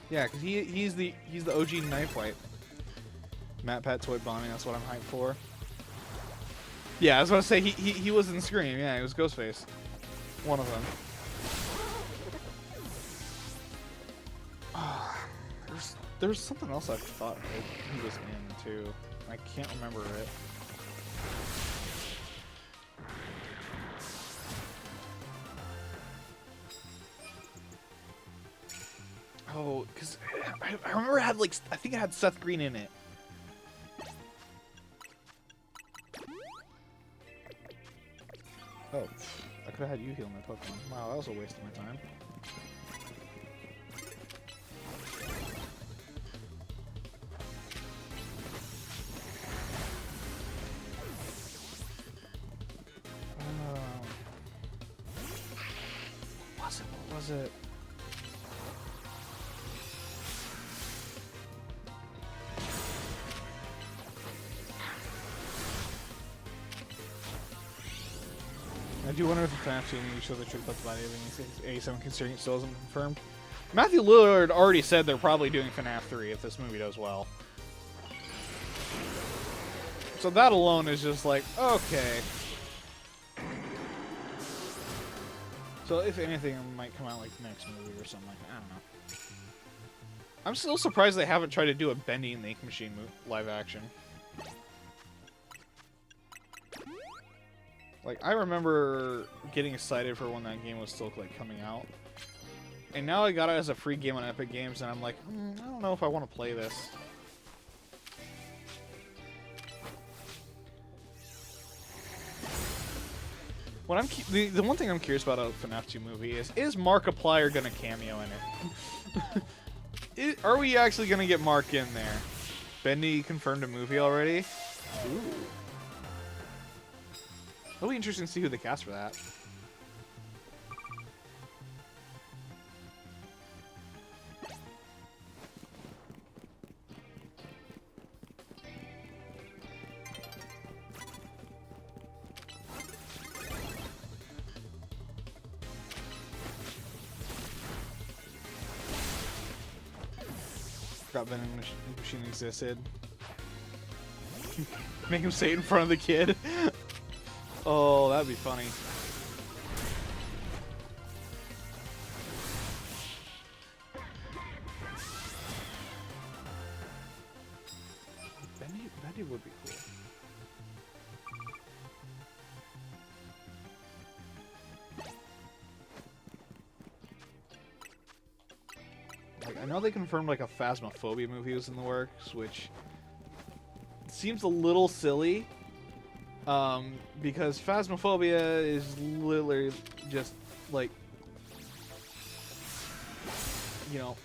Yeah, cause he's the OG knife wipe. Matt Pat Toy Bombing, that's what I'm hyped for. Yeah, I was about to say he was in Scream. Yeah, he was Ghostface. One of them. There's something else I thought he was in too. I can't remember it. Oh, because I remember it had, like, I think it had Seth Green in it. Oh, I could have had you heal my Pokemon. Wow, that was a waste of my time. What was it? I do wonder if the FNAF 2 movie show the truth about the body of 87 considering it still isn't confirmed. Matthew Lillard already said they're probably doing FNAF 3 if this movie does well. So that alone is just like, okay. So if anything, it might come out like next movie or something like that. I don't know. I'm still surprised they haven't tried to do a Bendy and the Ink Machine live action. Like, I remember getting excited for when that game was still, like, coming out. And now I got it as a free game on Epic Games, and I'm like, I don't know if I want to play this. What the one thing I'm curious about a FNAF 2 movie is Markiplier gonna cameo in it? Are we actually gonna get Mark in there? Bendy confirmed a movie already? Ooh. It'll be interesting to see who they cast for that. Forgot Vending Machine existed. Make him say it in front of the kid. Oh, that'd be funny. Bendy would be cool. I know they confirmed like a Phasmophobia movie was in the works, which seems a little silly. Because Phasmophobia is literally just like, you know,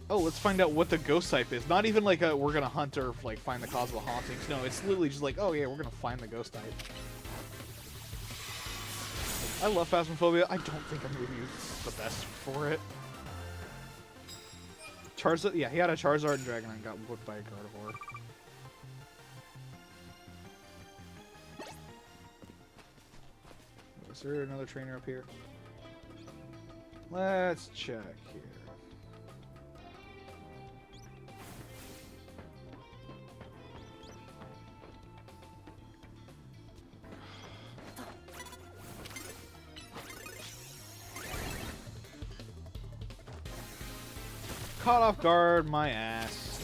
oh, let's find out what the ghost type is. Not even like we're gonna hunt or like find the cause of the hauntings. No, it's literally just like, oh yeah, we're gonna find the ghost type. I love Phasmophobia. I don't think a movie is the best for it. Charizard, yeah, he had a Charizard and Dragonite and got whooped by a Gardevoir. Is there another trainer up here? Let's check here. Caught off guard, my ass.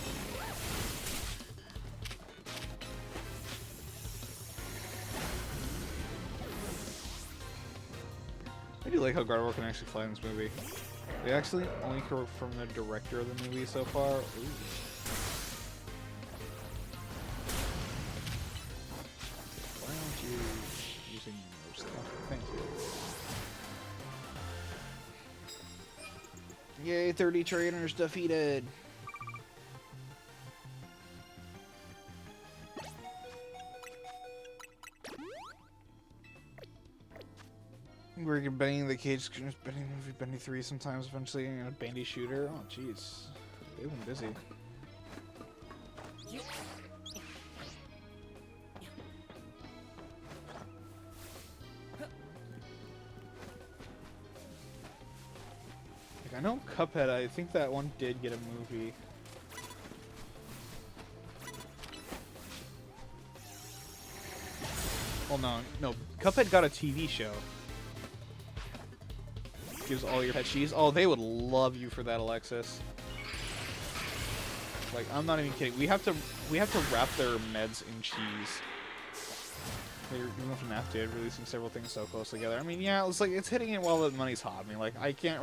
I do like how Gardevoir can actually fly in this movie. They actually only heard from the director of the movie so far. Ooh. Why aren't you using your stuff? Thank you. Yay, 30 trainers defeated! We're bending the cage, bending movie, Bendy 3 sometimes, eventually, and a Bandy shooter. Oh, jeez. They've been busy. Like, I know Cuphead, I think that one did get a movie. Well, no. Cuphead got a TV show. Gives all your pet cheese. Oh, they would love you for that, Alexis. Like, I'm not even kidding. We have to wrap their meds in cheese. Even if Math did, releasing several things so close together. I mean, yeah, it's like it's hitting it while the money's hot. I mean, like, I can't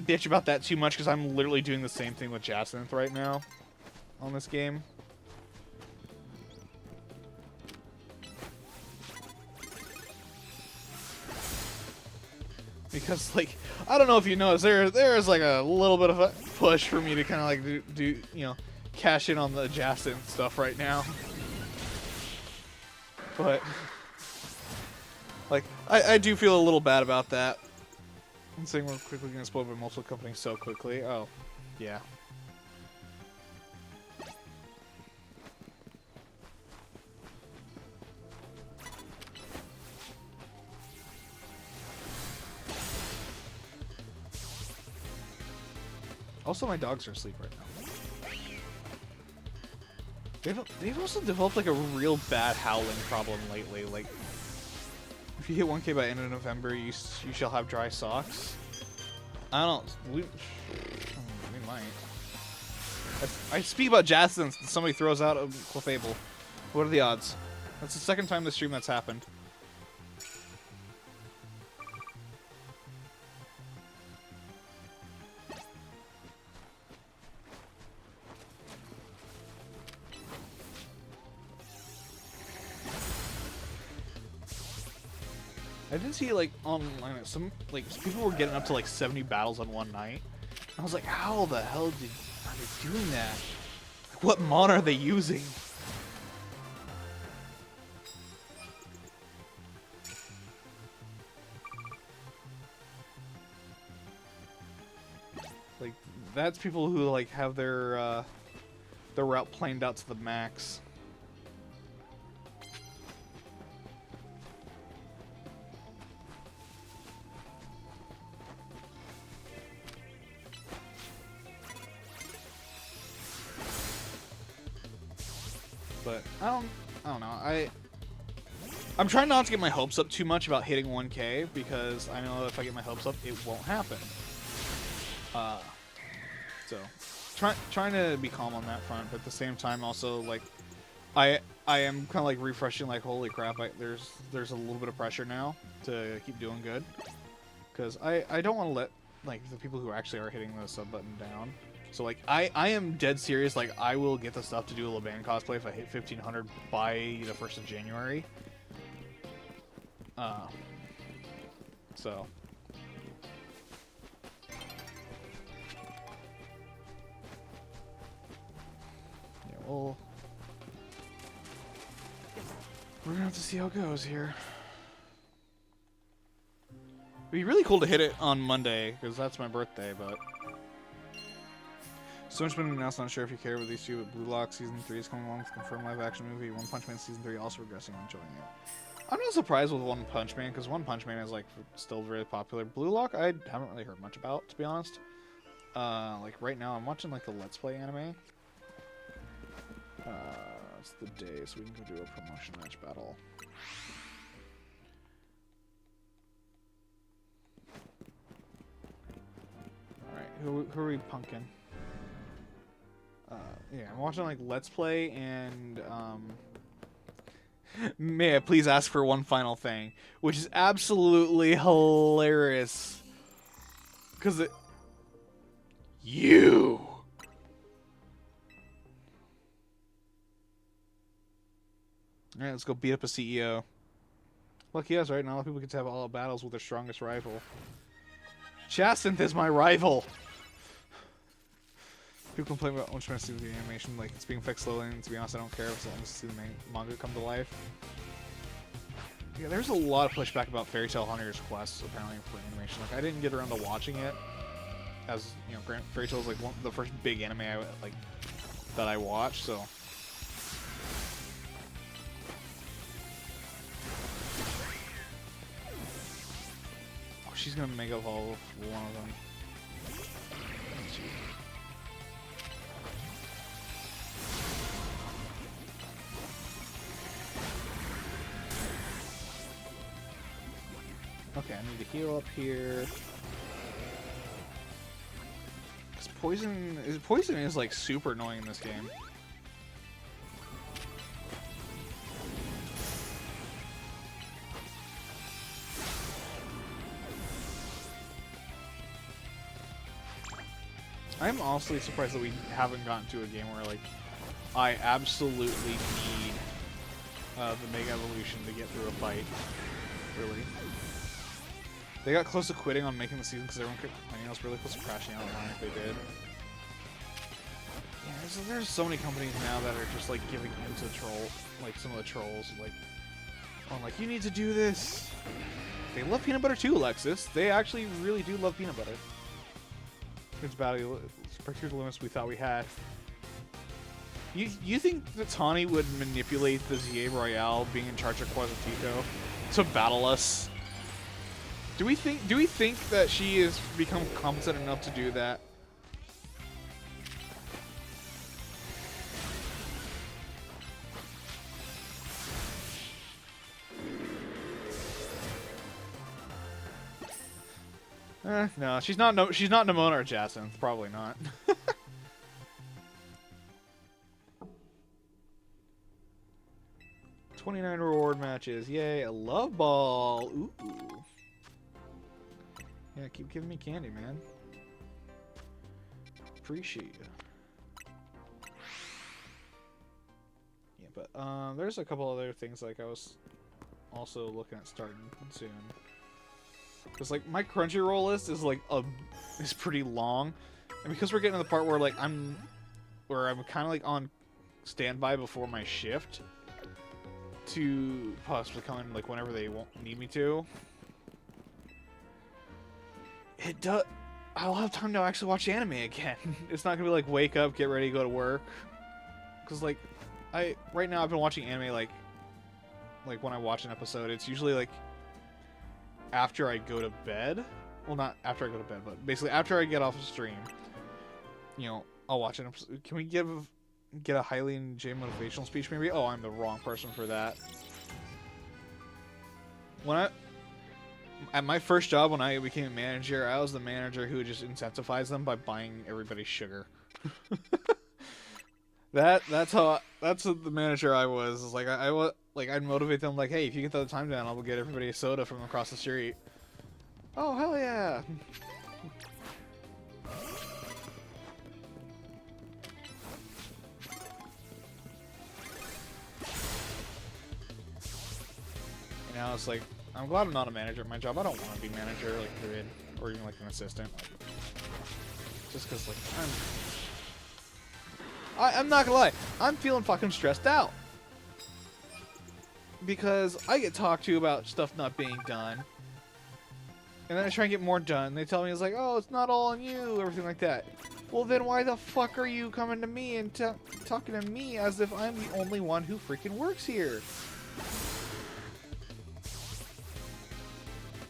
bitch about that too much because I'm literally doing the same thing with Jacinth right now on this game. Because, like, I don't know if you noticed, there's like a little bit of a push for me to kind of like do you know, cash in on the Jacinth stuff right now. But, like, I do feel a little bad about that. I'm saying we're quickly going to spoil by multiple companies so quickly. Oh, yeah. Also, my dogs are asleep right now. They've also developed like a real bad howling problem lately. Like, if you hit 1K by end of November, you shall have dry socks. I don't. We might. I speak about Jacinth and somebody throws out a Clefable. What are the odds? That's the second time this stream that's happened. I did see, like, online, some, like, people were getting up to, like, 70 battles on one night. I was like, how the hell are they doing that? Like, what mon are they using? Like, that's people who, like, have their route planed out to the max. But I don't know. I'm trying not to get my hopes up too much about hitting 1K because I know if I get my hopes up, it won't happen. So trying to be calm on that front, but at the same time, also like I am kind of like refreshing. Like, holy crap! There's a little bit of pressure now to keep doing good because I don't want to let like the people who actually are hitting the sub button down. So like I am dead serious. Like I will get the stuff to do a Laban cosplay if I hit 1500 by the 1st of January. So. Yeah, well, we're gonna have to see how it goes here. It'd be really cool to hit it on Monday because that's my birthday, but. So much been announced, not sure if you care about these two, but Blue Lock Season 3 is coming along with a confirmed live-action movie. One Punch Man Season 3 also regressing and enjoying it. I'm not surprised with One Punch Man, because One Punch Man is, like, still very popular. Blue Lock, I haven't really heard much about, to be honest. Like, right now, I'm watching, like, the Let's Play anime. It's the day, so we can go do a promotion match battle. Alright, who are we punking? Yeah, I'm watching like Let's Play and may I please ask for one final thing, which is absolutely hilarious. Cause you. All right, let's go beat up a CEO. Lucky us, right? Not a lot of people get to have all battles with their strongest rival. Jacinth is my rival. People complain about which one to see the animation, like it's being fixed slowly, and to be honest, I don't care as long as I see the manga come to life. Yeah, there's a lot of pushback about Fairy Tail Hunter's Quest, apparently, for animation. Like, I didn't get around to watching it, as, you know, Fairy Tail is like the first big anime that I watched, so. Oh, she's gonna Mega Evolve one of them. Okay, I need to heal up here. Cause poison is like super annoying in this game. I'm honestly surprised that we haven't gotten to a game where like I absolutely need the Mega Evolution to get through a fight. Really. They got close to quitting on making the season because everyone kept complaining. I was really close to crashing out online if they did. Yeah, there's so many companies now that are just like giving in to like some of the trolls, like, oh, like you need to do this. They love peanut butter too, Alexis. They actually really do love peanut butter. It's battle particular limits we thought we had. You think that Tawny would manipulate the ZA Royale being in charge of Quasitico to battle us? Do we think that she has become competent enough to do that? No, she's not Nimona or Jacinth, probably not. 29 reward matches. Yay, a love ball. Ooh. Yeah, keep giving me candy, man. Appreciate it. Yeah, but there's a couple other things like I was also looking at starting soon. Cause like my Crunchyroll list is like is pretty long, and because we're getting to the part where like I'm kind of like on standby before my shift to possibly come in like whenever they won't need me to. I'll have time to actually watch anime again. It's not gonna be like wake up, get ready, go to work. Cause like right now I've been watching anime like when I watch an episode, it's usually like after I go to bed. Well, not after I go to bed, but basically after I get off the stream. You know, I'll watch an episode. Can we get a Hylian J motivational speech maybe? Oh, I'm the wrong person for that. At my first job when I became a manager, I was the manager who would just incentivize them by buying everybody sugar. That's the manager I was. It's like I'd motivate them like, hey, if you get the time down, I'll get everybody a soda from across the street. Oh, hell yeah. And now it's like, I'm glad I'm not a manager at my job. I don't want to be manager, like, period. Or even, like, an assistant. Like, just because, like, I'm not gonna lie. I'm feeling fucking stressed out. Because I get talked to about stuff not being done. And then I try and get more done. They tell me, it's like, oh, it's not all on you, everything like that. Well, then why the fuck are you coming to me and talking to me as if I'm the only one who freaking works here?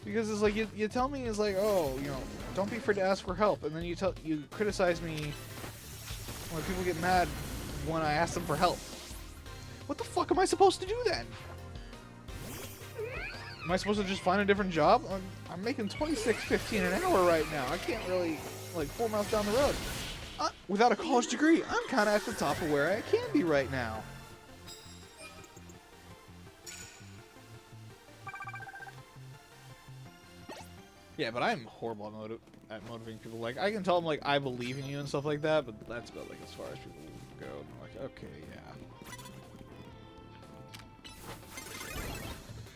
Because it's like, you tell me, it's like, oh, you know, don't be afraid to ask for help. And then you criticize me when people get mad when I ask them for help. What the fuck am I supposed to do then? Am I supposed to just find a different job? I'm making $26.15 an hour right now. I can't really, like, 4 miles down the road. Without a college degree, I'm kind of at the top of where I can be right now. Yeah, but I'm horrible at motivating people. Like, I can tell them, like, I believe in you and stuff like that, but that's about, like, as far as people go. And I'm like, okay, yeah.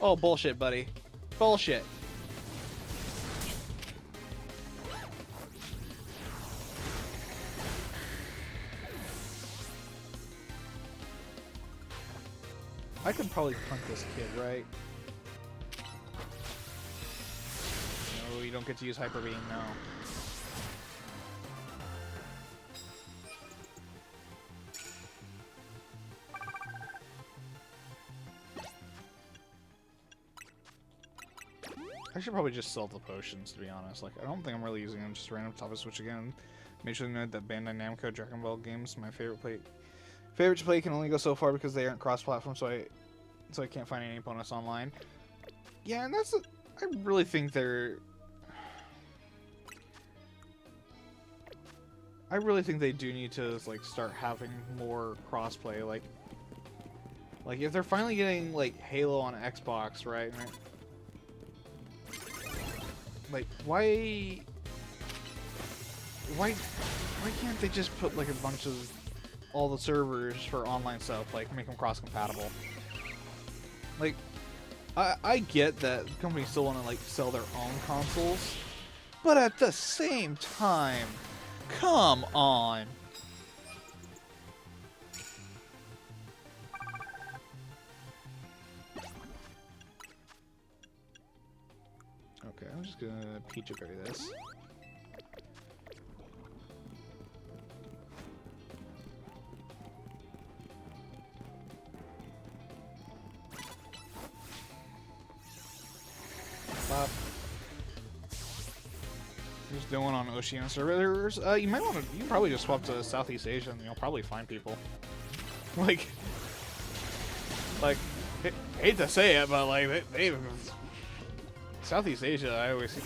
Oh, bullshit, buddy. Bullshit. I could probably punt this kid, right? No, you don't get to use Hyper Beam, no. I should probably just sell the potions, to be honest. Like, I don't think I'm really using them. Just random top of switch again. Make sure to note that Bandai Namco Dragon Ball games, my favorite to play can only go so far because they aren't cross-platform, so I can't find any bonus online. Yeah, and I really think I really think they do need to, like, start having more crossplay. Like if they're finally getting, like, Halo on Xbox, right? Like, why can't they just put, like, a bunch of all the servers for online stuff, like, make them cross-compatible? Like, I get that companies still want to, like, sell their own consoles, but at the same time, come on! Okay, I'm just gonna Peach Berry this. Pop. Just doing on Oceania servers. You might want to. You can probably just swap to Southeast Asia, and you'll probably find people. like, hate to say it, but like they Southeast Asia, I always see,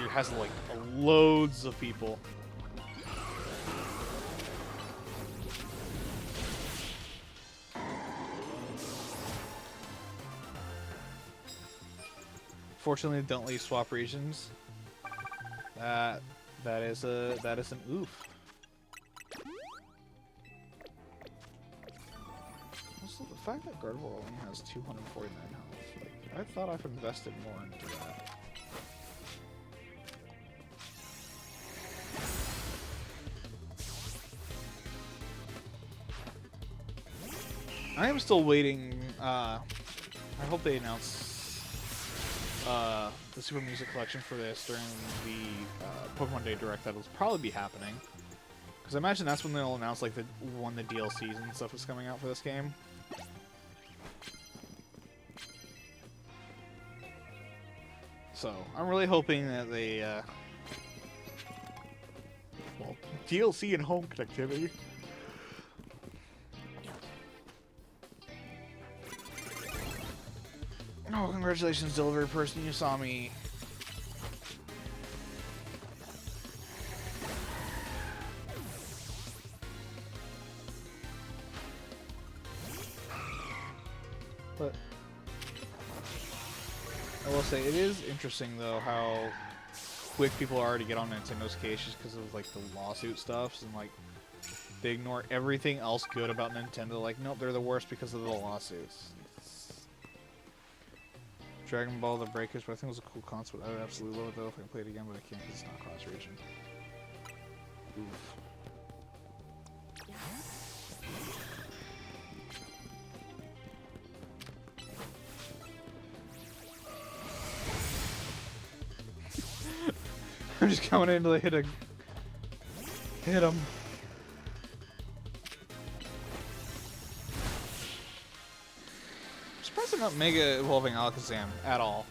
has like loads of people. Fortunately, don't let you swap regions. That is an oof. Also, the fact that Gardevoir only has 249 health, like, I thought I've invested more into that. I am still waiting. I hope they announce the Super Music Collection for this during the Pokemon Day Direct. That'll probably be happening, because I imagine that's when they'll announce like the DLCs and stuff is coming out for this game. So I'm really hoping that they well, DLC and home connectivity. Oh, congratulations, delivery person. You saw me. But I will say, it is interesting, though, how quick people are to get on Nintendo's case just because of, like, the lawsuit stuff. And, like, they ignore everything else good about Nintendo. Like, nope, they're the worst because of the lawsuits. Dragon Ball The Breakers, but I think it was a cool concept. I would absolutely love it though if I can play it again, but I can't because it's not cross-region. Oof. I'm just coming in until I hit him. I'm surprised they're not Mega Evolving Alakazam at all.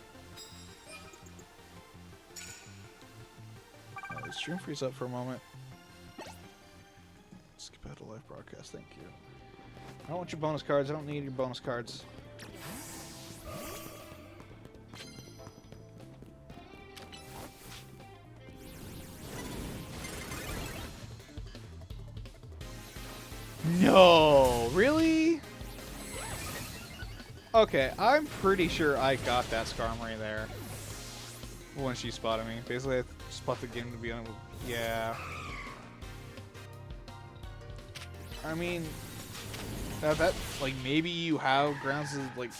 The stream freeze up for a moment. Skip out to live broadcast, thank you. I don't want your bonus cards, I don't need your bonus cards. No, really? Okay, I'm pretty sure I got that Skarmory there when she spotted me. Basically, I spot the game to be on. Yeah. I mean, that like maybe you have grounds to like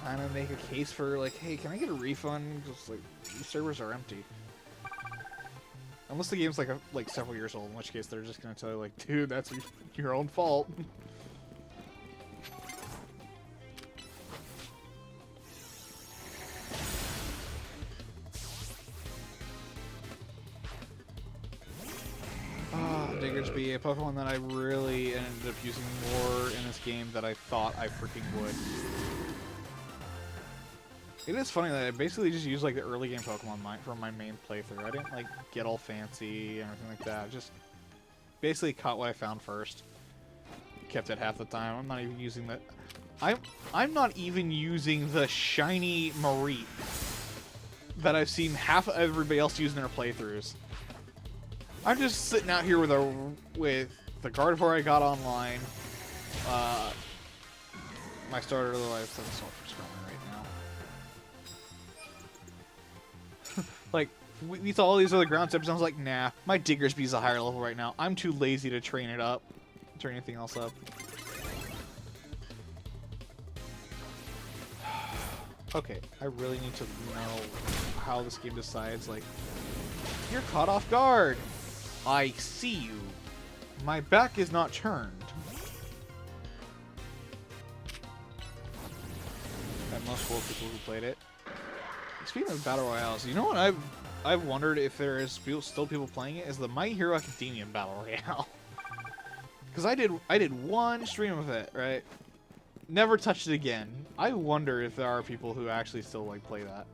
kind of make a case for like, hey, can I get a refund? Because like these servers are empty. Unless the game's like several years old, in which case they're just gonna tell you like, dude, that's your own fault. Diggersby, a Pokemon that I really ended up using more in this game than I thought I freaking would. It is funny that I basically just used like the early game Pokemon from my main playthrough. I didn't like get all fancy and everything like that. Just basically caught what I found first. Kept it half the time. I'm not even using the I'm not even using the shiny Mareep that I've seen half of everybody else using their playthroughs. I'm just sitting out here with the Gardevoir I got online. My starter of the life that's all for Skarmory right now. Like we saw all these other ground types, and I was like, nah, my Diggersby's a higher level right now. I'm too lazy to train it up, train anything else up. Okay, I really need to know how this game decides. Like, you're caught off guard. I see you. My back is not turned. At most 4 people who played it. Speaking of battle royales, you know what I've wondered if there is still people playing it is the My Hero Academia battle royale. Because I did one stream of it, right? Never touched it again. I wonder if there are people who actually still like play that.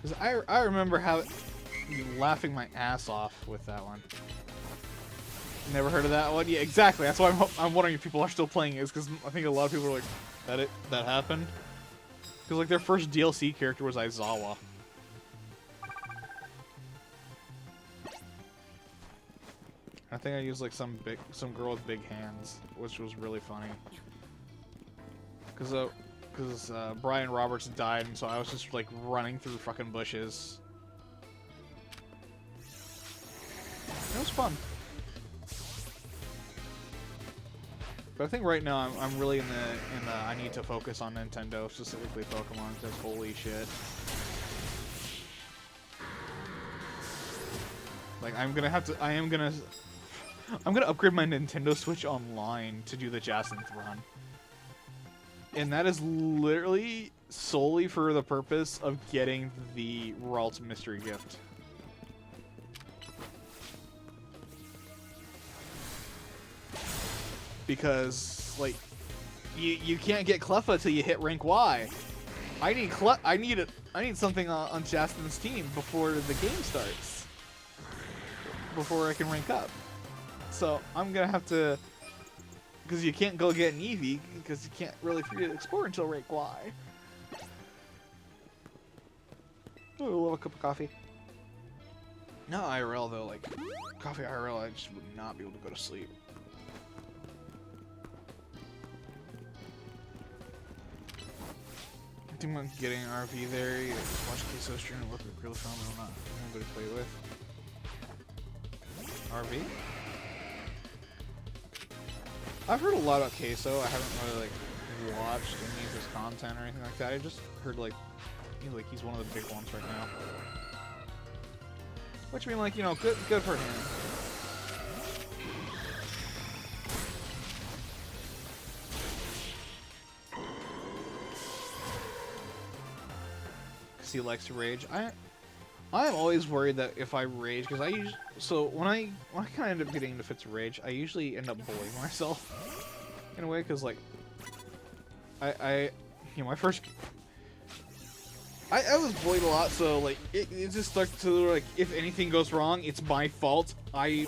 Because I remember laughing my ass off with that one. Never heard of that one? Yeah, exactly. That's why I'm wondering if people are still playing it. Is because I think a lot of people are like, that happened? Because like their first DLC character was Aizawa. I think I used like some girl with big hands, which was really funny. Because Brian Roberts died, and so I was just like running through fucking bushes. It was fun. But I think right now I'm really in the I need to focus on Nintendo, specifically Pokemon, because holy shit. Like I'm gonna upgrade my Nintendo Switch Online to do the Jacinth run. And that is literally solely for the purpose of getting the Ralts mystery gift. Because, like, you can't get Cleffa till you hit rank Y. I need something on Jacinth's team before the game starts. Before I can rank up. So, I'm gonna have to... Because you can't go get an Eevee, because you can't really free to explore until rank Y. Oh, a little cup of coffee. No IRL though, like, coffee IRL, I just would not be able to go to sleep. I think I'm getting an RV there. Yeah, just watch Queso stream and look at really fun, but I'm not nobody to play with. RV? I've heard a lot about Queso. I haven't really like watched any of his content or anything like that. I just heard like he's one of the big ones right now. Which I mean, like, you know, good for him. Cause he likes to rage. I'm always worried that if I rage, because when I kind of end up getting into fits of rage, I usually end up bullying myself in a way, because like I my first. I was bullied a lot, so like it just stuck to like if anything goes wrong, it's my fault. I'm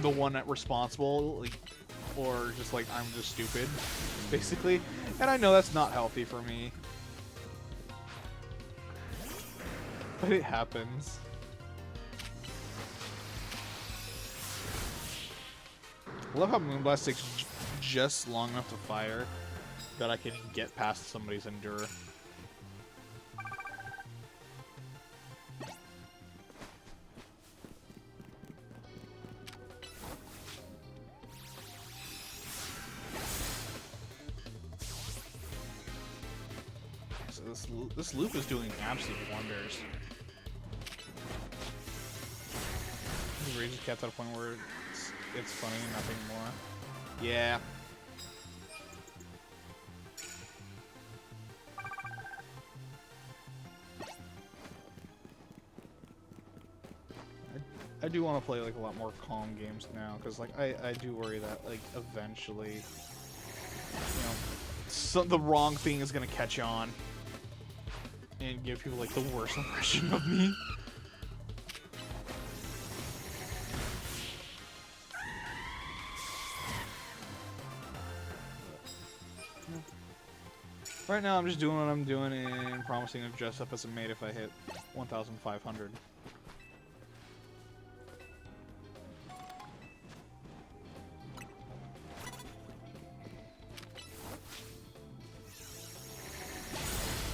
the one that responsible, like, or just like I'm just stupid, basically. And I know that's not healthy for me, but it happens. I love how Moonblast takes just long enough to fire that I can get past somebody's Endure. This loop is doing absolute wonders. He raises cats at a point where it's funny and nothing more. Yeah. I do want to play like a lot more calm games now, because like I do worry that like eventually, you know, the wrong thing is gonna catch on and give people like the worst impression of me. Right now I'm just doing what I'm doing and promising to dress up as a maid if I hit 1,500.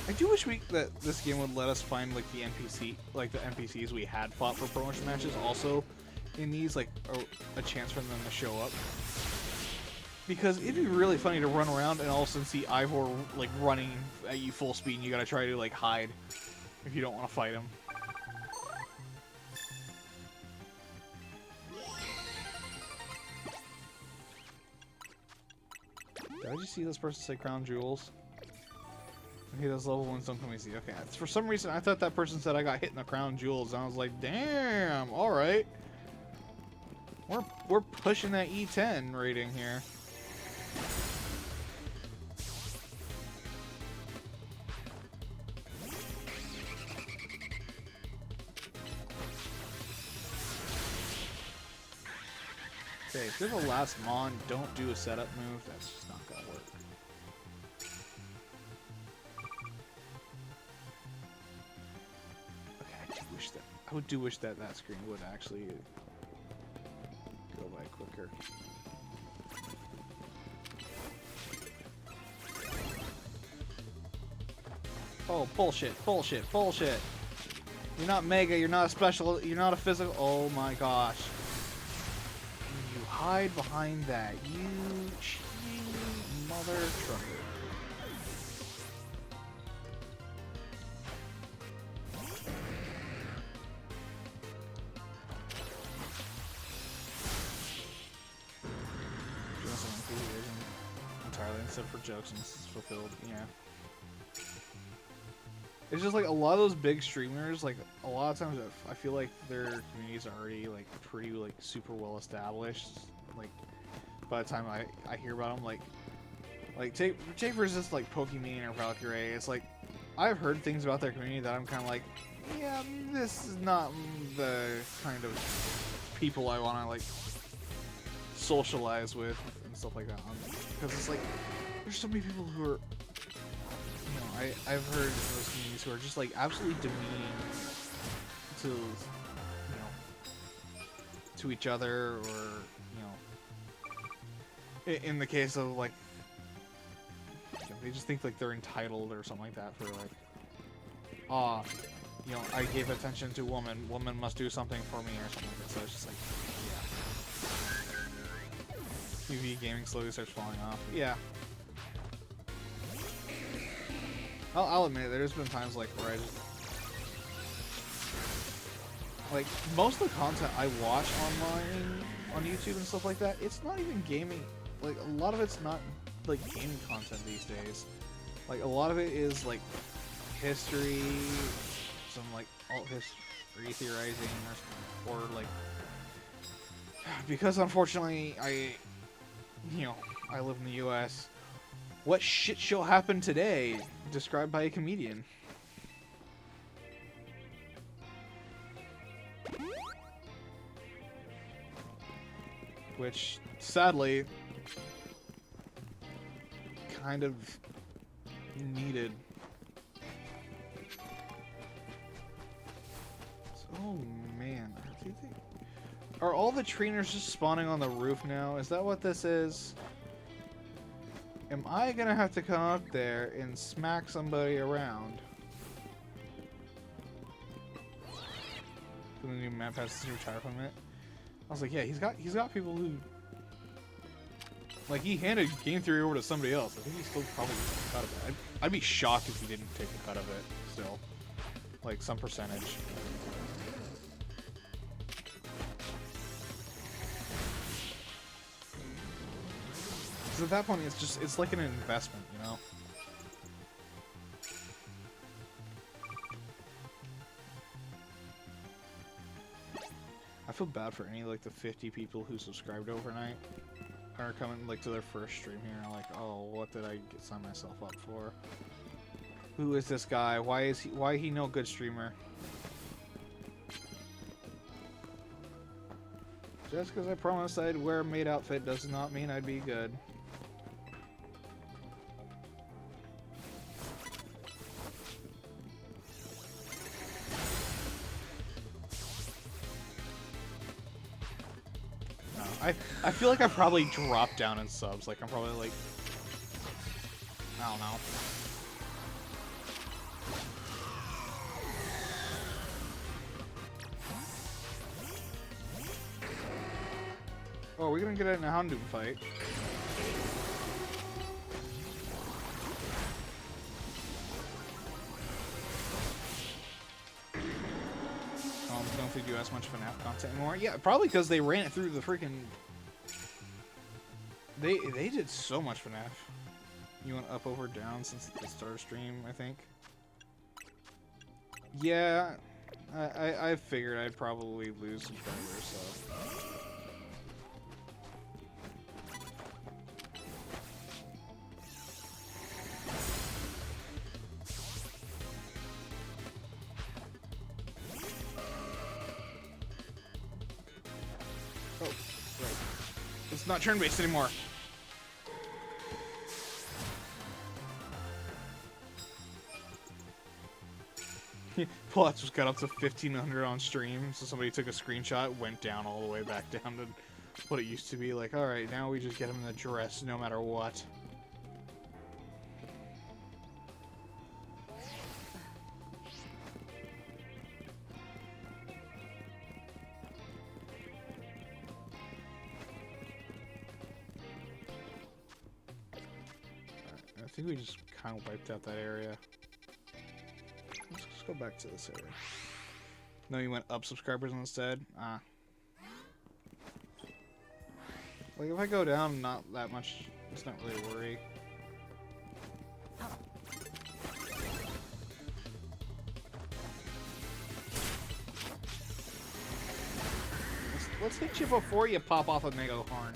I do wish that this game would let us find like the NPCs we had fought for promotion matches also in these, like a chance for them to show up. Because it'd be really funny to run around and all of a sudden see Ivor like running at you full speed and you gotta try to like hide if you don't want to fight him. Did I just see this person say Crown Jewels? Okay, those level ones don't come easy. Okay, for some reason I thought that person said I got hit in the Crown Jewels, and I was like, damn, alright. We're pushing that E10 rating here. Okay, if you're the last Mon, don't do a setup move. That's just not gonna work. Okay, I do wish that that screen would actually go by quicker. Oh, bullshit, bullshit, bullshit. You're not mega, you're not a special, you're not a physical. Oh my gosh. You hide behind that, you cheating mother trucker. Entirely instead for jokes and this is fulfilled, yeah. It's just like a lot of those big streamers, like a lot of times I feel like their communities are already like pretty like super well established. Like by the time I hear about them, like take for instance like Pokimane or Valkyrae, it's like I've heard things about their community that I'm kind of like, yeah, this is not the kind of people I want to like socialize with and stuff like that. Because it's like there's so many people who are. I've heard of those communities who are just like absolutely demeaning to, to each other, or, in the case of like, They just think like they're entitled or something like that for like, you know, I gave attention to woman. Woman must do something for me or something like that. So it's just like, yeah. TV gaming slowly starts falling off. Yeah. I'll admit, there's been times like where I just like most of the content I watch online on YouTube and stuff like that, it's not even gaming. Like a lot of it's not like gaming content these days. Like a lot of it is like history, some like alt history theorizing, or like because unfortunately I live in the U.S. What shit show happened today? Described by a comedian. Which, sadly, kind of needed. Oh man, are all the trainers just spawning on the roof now? Is that what this is? Am I gonna have to come up there and smack somebody around? The new map has to retire from it. I was like, yeah, he's got people who like he handed game theory over to somebody else. I think he still probably took a cut of it. I'd be shocked if he didn't take a cut of it still, like some percentage. Because at that point, it's like an investment, you know. I feel bad for any like the 50 people who subscribed overnight are coming like to their first stream here. Like, oh, what did I sign myself up for? Who is this guy? Why he no good streamer? Just because I promised I'd wear a maid outfit does not mean I'd be good. I feel like I probably dropped down in subs. Like I'm probably like, I don't know. Oh, are we gonna get in a Houndoom fight? Don't think you do as much FNAF content anymore. Yeah, probably because they ran it through the freaking. They did so much FNAF. You went up, over, down since the start of stream, I think. Yeah, I figured I'd probably lose subscribers, so. Oh, right. It's not turn-based anymore. Plots just got up to 1,500 on stream, so somebody took a screenshot, went down all the way back down to what it used to be. Like, alright, now we just get him in the dress no matter what. I think we just kind of wiped out that area. Let's just go back to this area. No, you went up subscribers instead? Ah. Like, if I go down, not that much, it's not really a worry. Let's hit you before you pop off a Mega Horn.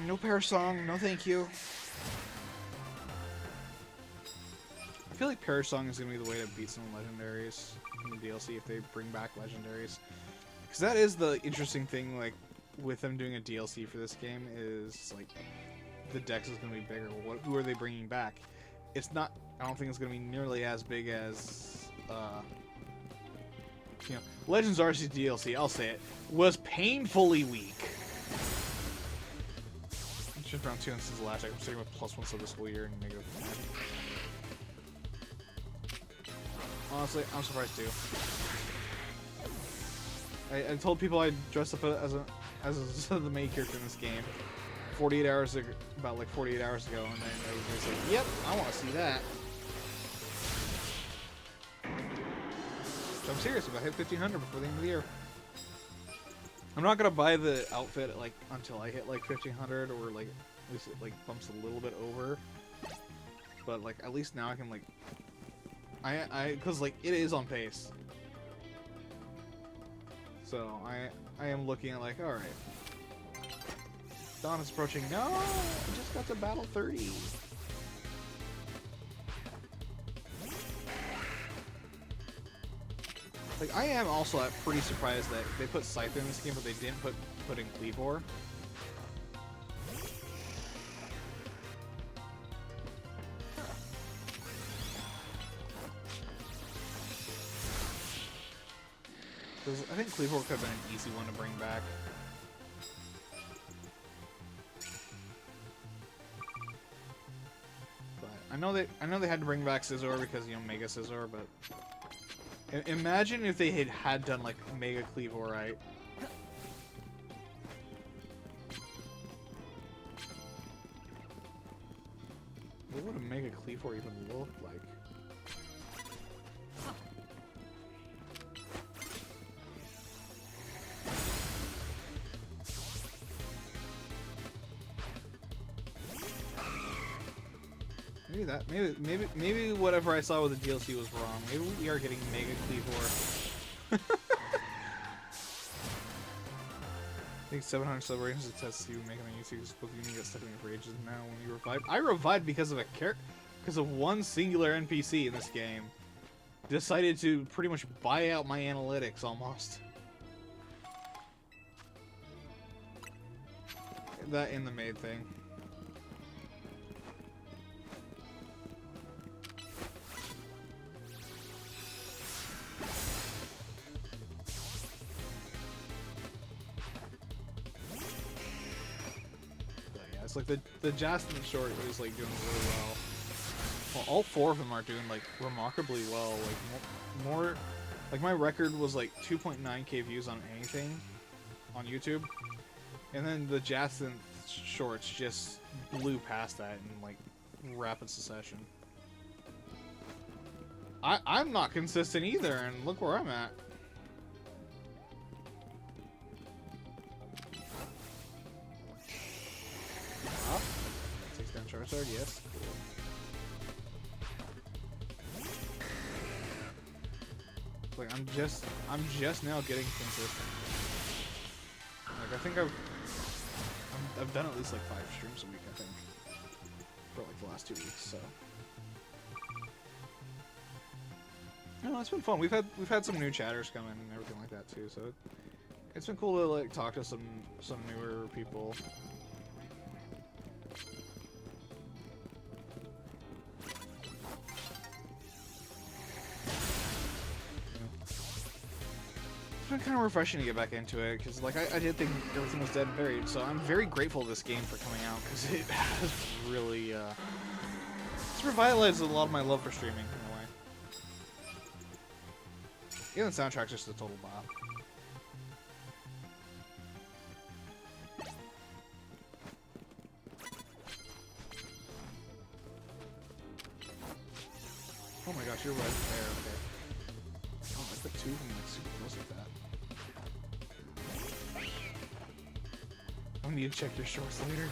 No Parasong, no thank you. I feel like Parasong is going to be the way to beat some legendaries in the DLC if they bring back legendaries. Because that is the interesting thing, like, with them doing a DLC for this game, is, like, the dex is going to be bigger. Who are they bringing back? It's not, I don't think it's going to be nearly as big as, you know, Legends Arceus DLC, I'll say it, was painfully weak. Just around 2 instances last year. I'm sitting with +1 so this whole year and -10. Honestly, I'm surprised too. I told people I'd dress up as the main character in this game 48 hours ago, about like 48 hours ago, and then everybody's like, "Yep, I want to see that." So I'm serious about hit 1500 before the end of the year. I'm not gonna buy the outfit like until I hit like 1500, or like at least it like bumps a little bit over. But like at least now I can like because like it is on pace. So I am looking at like, all right, dawn is approaching. No, I just got to battle 30. Like, I am also pretty surprised that they put Scyther in this game, but they didn't put in Kleavor. Because I think Kleavor could have been an easy one to bring back. But I know they had to bring back Scizor because, you know, Mega Scizor, but imagine if they had done like Mega Kleavor, right? What would a Mega Kleavor even look like? Maybe that, maybe whatever I saw with the DLC was wrong. Maybe we are getting Mega Kleavor. I think 700 celebrations to test you making on YouTube. Supposed to get stuck in it for ages now. When you revived, I revived because of one singular NPC in this game. Decided to pretty much buy out my analytics almost. That in the maid thing. It's like the Jasmine short is like doing really well. Well, all 4 of them are doing like remarkably well. Like more like my record was like 2.9k views on anything on YouTube, and then the Jasmine shorts just blew past that in like rapid succession. I'm not consistent either, and look where I'm at. Takes down Charizard, yes. Cool. Like I'm just now getting consistent. Like I think I've done at least like 5 streams a week, I think, for like the last 2 weeks. So no, it's been fun. We've had some new chatters come in and everything like that too. So it's been cool to like talk to some newer people. It's been kind of refreshing to get back into it, because like I did think everything was dead and buried, so I'm very grateful to this game for coming out, because it has really it's revitalized a lot of my love for streaming in a way. Even the soundtrack's just a total bop. Oh my gosh, you're right there. Okay. Oh, I put 2 of them like super close like that. I need to check your shorts later.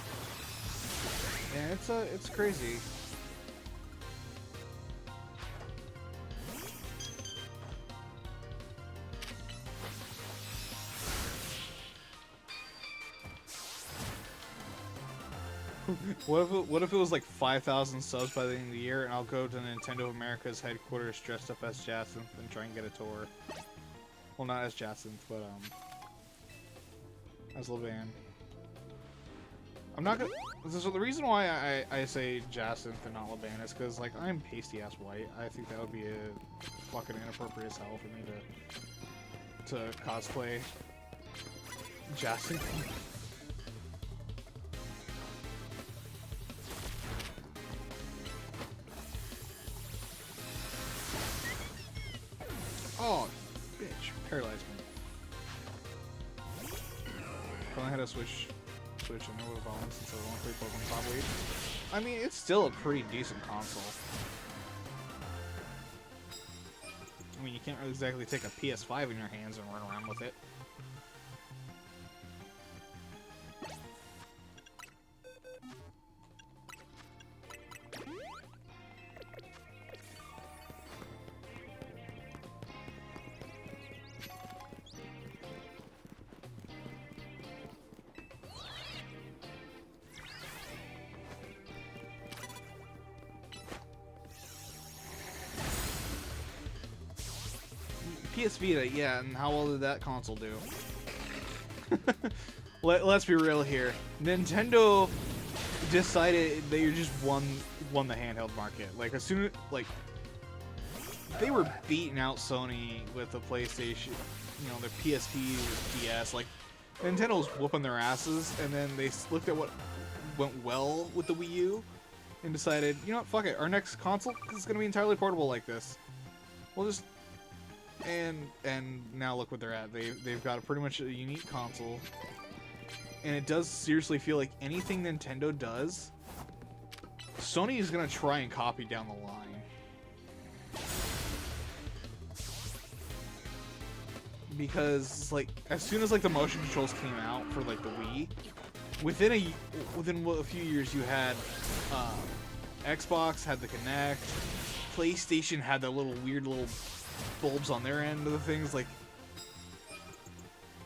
Yeah, it's crazy. What if it was like 5,000 subs by the end of the year, and I'll go to Nintendo America's headquarters dressed up as Jacinth and try and get a tour. Well, not as Jacinth, but as Levan. I'm not gonna. So the reason why I say Jacinth and not Levan is because like I'm pasty ass white. I think that would be a fucking inappropriate as hell for me to to cosplay Justin. Oh, bitch. Paralyzed me. I had to switch and it would have fallen since I only played Pokemon Top Weight. I mean, it's still a pretty decent console. I mean, you can't really exactly take a PS5 in your hands and run around with it. PS Vita, yeah, and how well did that console do? Let's be real here. Nintendo decided they just won the handheld market. Like as soon as they were beating out Sony with the PlayStation, you know, their PSP, PS. Like Nintendo was whooping their asses, and then they looked at what went well with the Wii U and decided, you know what, fuck it. Our next console is gonna be entirely portable like this. We'll just and now look what they're at. They've got pretty much a unique console, and it does seriously feel like anything Nintendo does, Sony is gonna try and copy down the line. Because like as soon as like the motion controls came out for like the Wii, within a few years you had Xbox had the Kinect, PlayStation had that little weird little bulbs on their end of the things. Like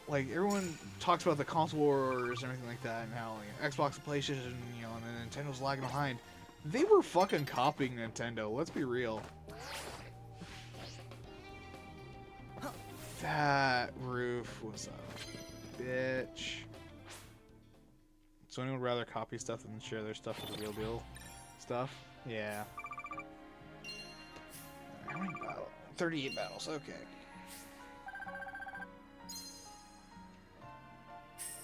everyone talks about the console wars and everything like that, and how Xbox and PlayStation, you know, and then Nintendo's lagging behind. They were fucking copying Nintendo. Let's be real. That roof was a bitch. So anyone would rather copy stuff than share their stuff with the real deal stuff? Yeah. How many battles? 38 battles, okay.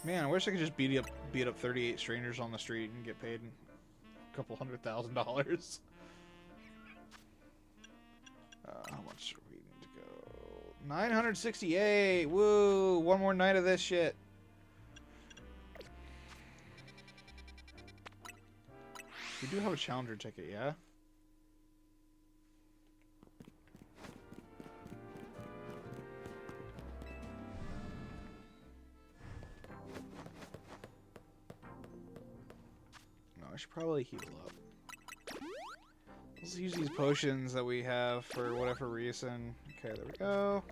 Man, I wish I could just beat up 38 strangers on the street and get paid a couple $100,000. How much do we need to go? 968! Woo! One more night of this shit. We do have a challenger ticket, yeah? I should probably heal up. Let's use these potions that we have for whatever reason. Okay, there we go.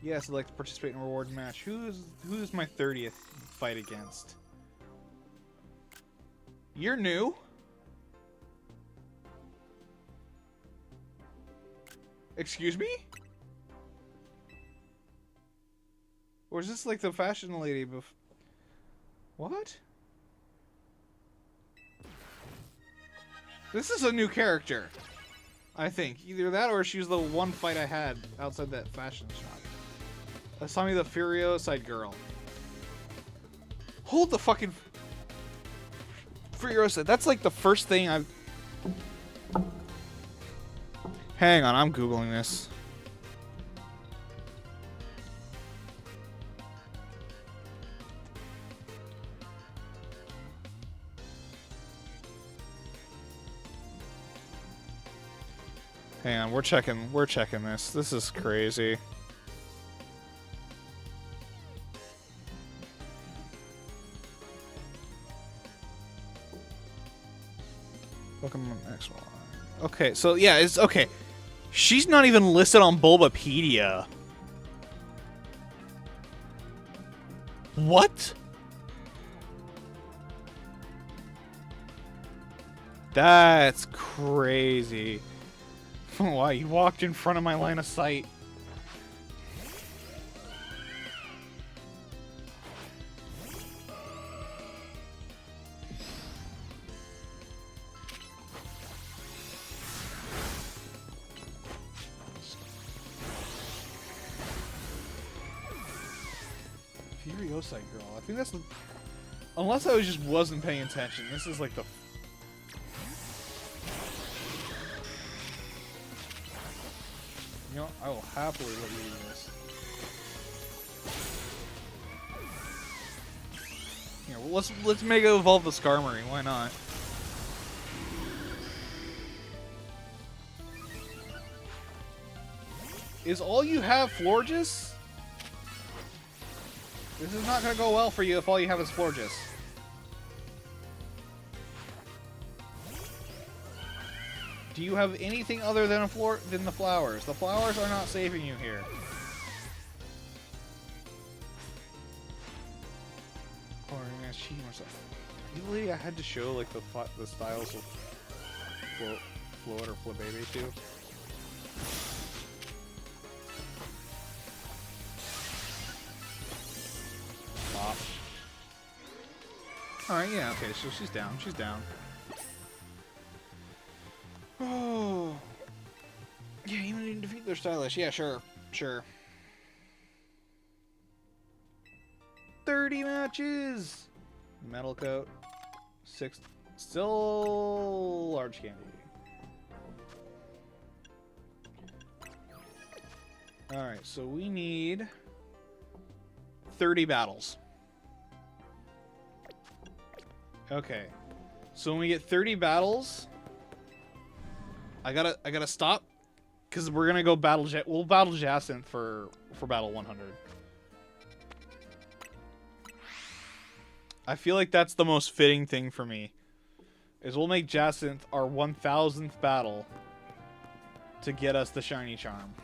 Yes, I'd like to participate in a reward match. Who's my 30th fight against? You're new? Excuse me? Or is this like the fashion lady What? This is a new character, I think. Either that or she was the one fight I had outside that fashion shop. Asami the Furiosa girl. Hold the fucking... Furiosa, that's like the first thing I've... Hang on, I'm Googling this. Hang on, we're checking this. This is crazy. Pokemon X1. Okay, so yeah, it's okay. She's not even listed on Bulbapedia. What? That's crazy. Wow, you walked in front of my line of sight. Curiosite Girl. I think that's the... Unless I just wasn't paying attention. This is like the... You know, I will happily let you do this. Here, well, let's make it evolve the Skarmory. Why not? Is all you have Florges? This is not gonna go well for you if all you have is Florges. Do you have anything other than than the flowers? The flowers are not saving you here. Or I'm cheating myself. Really, I had to show like the styles of Float or Flabébé too. Alright, yeah, okay, so she's down. She's down. Oh. Yeah, even need to defeat their stylish. Yeah, sure. Sure. 30 matches! Metal Coat. 6. Still large candy. Alright, so we need 30 battles. Okay, so when we get 30 battles, I gotta stop, cause we're gonna go battle. We'll battle Jacynth for battle 100. I feel like that's the most fitting thing for me. Is we'll make Jacynth our 1000th battle to get us the shiny charm.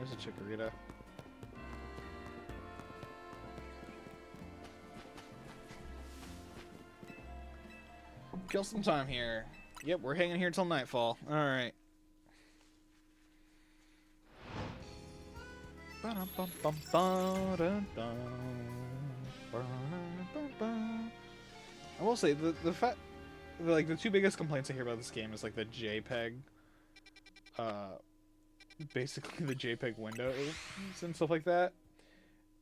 There's a Chikorita. Kill some time here. Yep, we're hanging here till nightfall. Alright. I will say the two biggest complaints I hear about this game is like the JPEG basically the JPEG windows and stuff like that.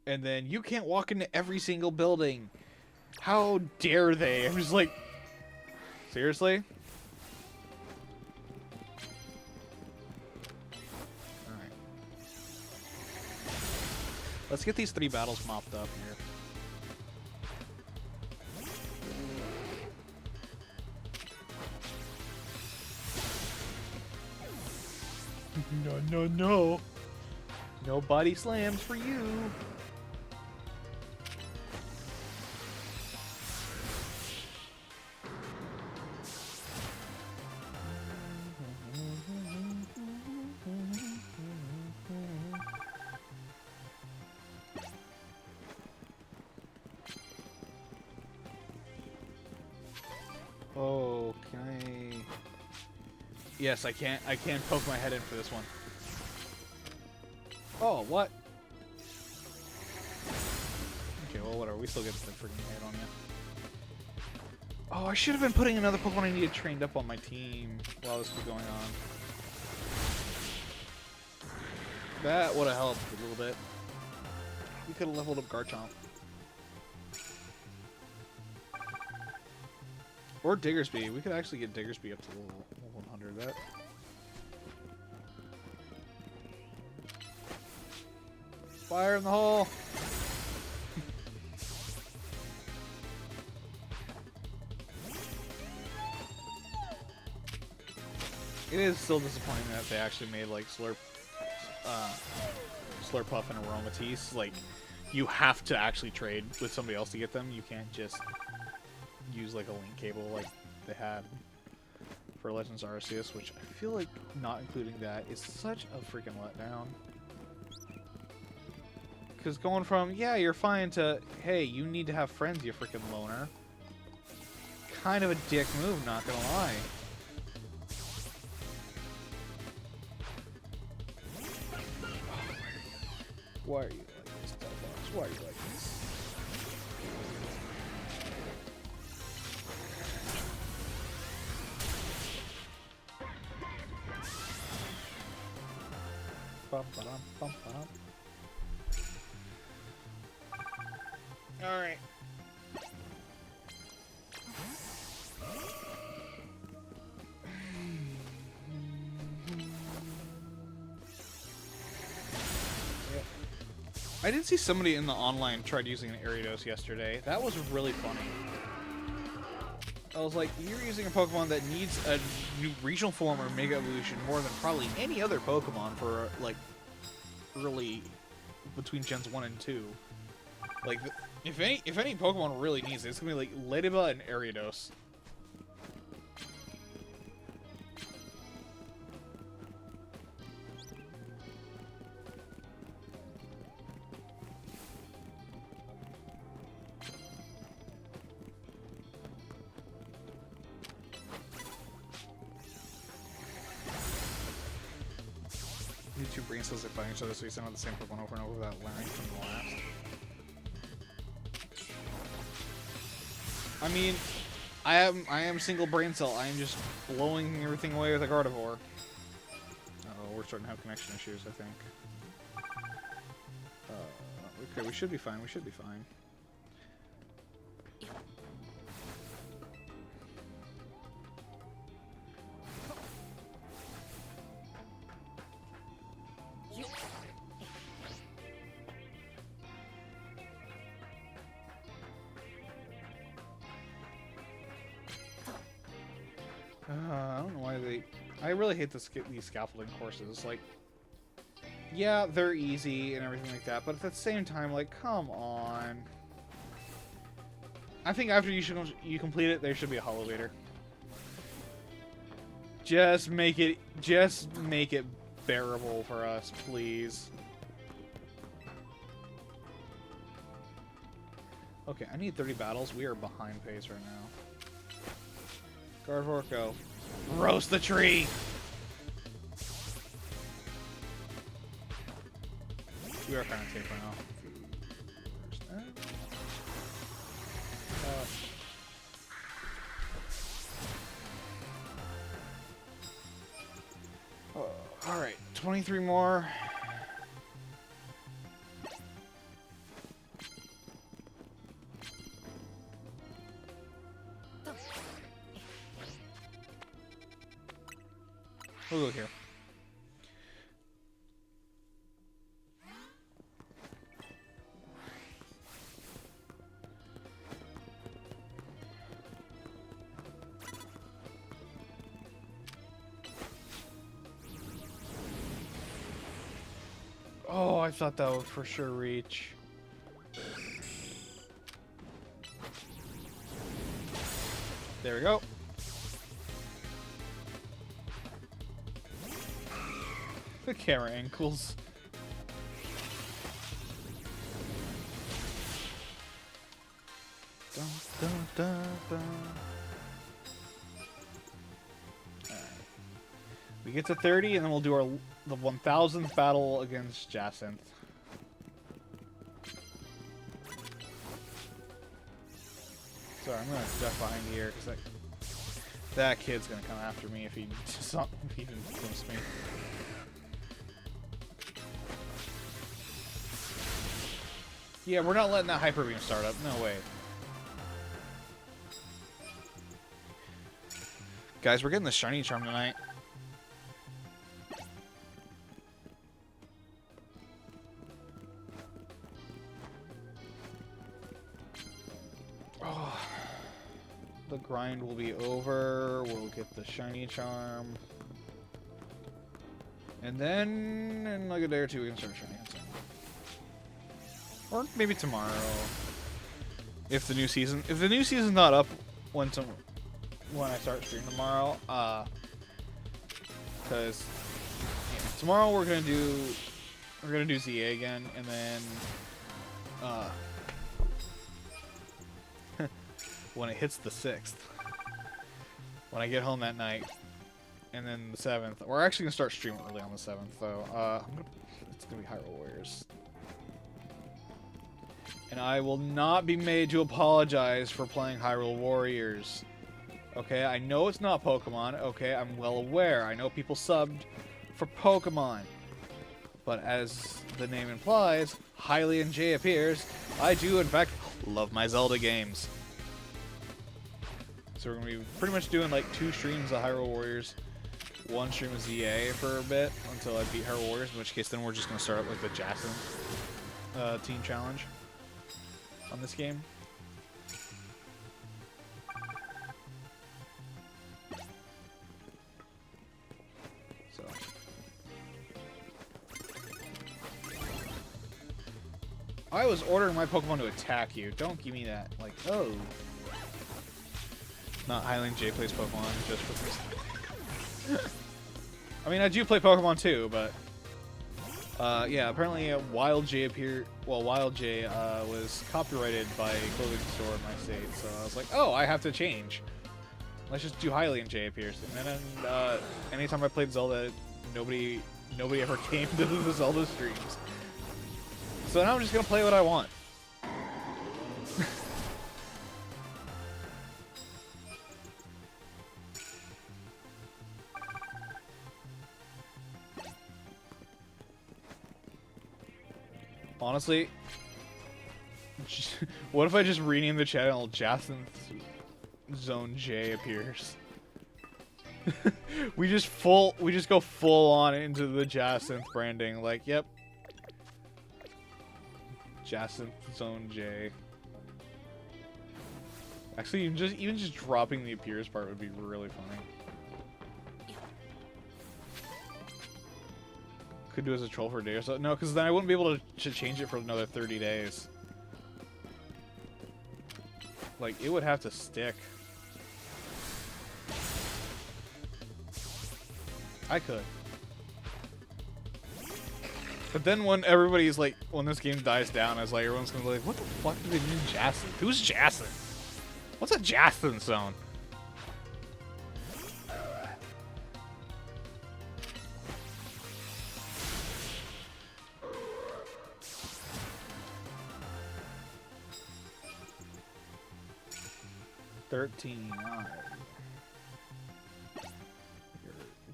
And then you can't walk into every single building. How dare they? I'm just like, seriously? Alright. Let's get these 3 battles mopped up here. No. No body slams for you. Oh, can I... Yes, I can't poke my head in for this one. Oh, what? Okay, well, whatever. We still get the freaking hit on you. Oh, I should have been putting another Pokemon I needed trained up on my team while this was going on. That would have helped a little bit. We could have leveled up Garchomp. Or Diggersby. We could actually get Diggersby up to level 100. That. Fire in the hole! It is still disappointing that they actually made like Slurpuff and Aromatisse. Like, you have to actually trade with somebody else to get them. You can't just use like a link cable like they had for Legends Arceus, which I feel like not including that is such a freaking letdown. Because going from, yeah, you're fine, to, hey, you need to have friends, you freaking loner. Kind of a dick move, not gonna lie. Why are you like this, Delbox? Why are you like this? Alright. I did see somebody in the online tried using an Ariados yesterday. That was really funny. I was like, you're using a Pokemon that needs a new regional form or Mega Evolution more than probably any other Pokemon for, like, early, between Gens 1 and 2. Like, if any Pokemon really needs it, it's gonna be like Ladybug and Ariados. The two brain cells are fighting each other, so you send out the same Pokemon over and over without learning from the last. I mean, I am single brain cell. I am just blowing everything away with a Gardevoir. Uh-oh, we're starting to have connection issues, I think. Okay, we should be fine. We should be fine. I don't know why they... I really hate these scaffolding courses. Like, yeah, they're easy and everything like that, but at the same time, like, come on. I think after you complete it, there should be a Holovator. Just make it bearable for us, please. Okay, I need 30 battles. We are behind pace right now. Gardevoir, go. Roast the tree! We are kind of safe right now. Alright, 23 more. We'll go here. Oh, I thought that would for sure reach. There we go. The camera ankles. Dun, dun, dun, dun. Alright. We get to 30 and then we'll do the 1000th battle against Jacynth. Sorry, I'm gonna duck behind here because that kid's gonna come after me if he even close me. Yeah, we're not letting that Hyper Beam start up. No way. Guys, we're getting the Shiny Charm tonight. Oh, the grind will be over. We'll get the Shiny Charm. And then, in like a day or two, we can start Shiny Hunting. Or maybe tomorrow. If the new season's not up when I start streaming tomorrow, because tomorrow we're gonna do ZA again, and then when it hits the 6th, when I get home that night, and then the 7th, we're actually gonna start streaming early on the 7th, though. It's gonna be Hyrule Warriors. And I will not be made to apologize for playing Hyrule Warriors. Okay, I know it's not Pokemon. Okay, I'm well aware. I know people subbed for Pokemon. But as the name implies, Hylian J appears. I do, in fact, love my Zelda games. So we're going to be pretty much doing like 2 streams of Hyrule Warriors. 1 stream of ZA for a bit until I beat Hyrule Warriors, in which case then we're just going to start up like the Jason team challenge on this game. So I was ordering my Pokemon to attack you. Don't give me that. Like, oh. Not Hylian J plays Pokemon just for this. I mean, I do play Pokemon too, but yeah, apparently Wild J appeared. Well, Wild J was copyrighted by a clothing store in my state, so I was like, oh, I have to change. Let's just do Hylian J appears. And then anytime I played Zelda, nobody ever came to the Zelda streams. So now I'm just gonna play what I want. Honestly, what if I just rename the channel Jacinth Zone J appears? we just go full on into the Jacinth branding. Like, yep, Jacinth Zone J. Actually, even just dropping the appears part would be really funny. Could do as a troll for a day or so. No, because then I wouldn't be able to change it for another 30 days. Like, it would have to stick. I could. But then when everybody's like, when this game dies down, it's like everyone's gonna be like, what the fuck do they mean Jacinth? Who's Jacinth? What's a Jacinth zone?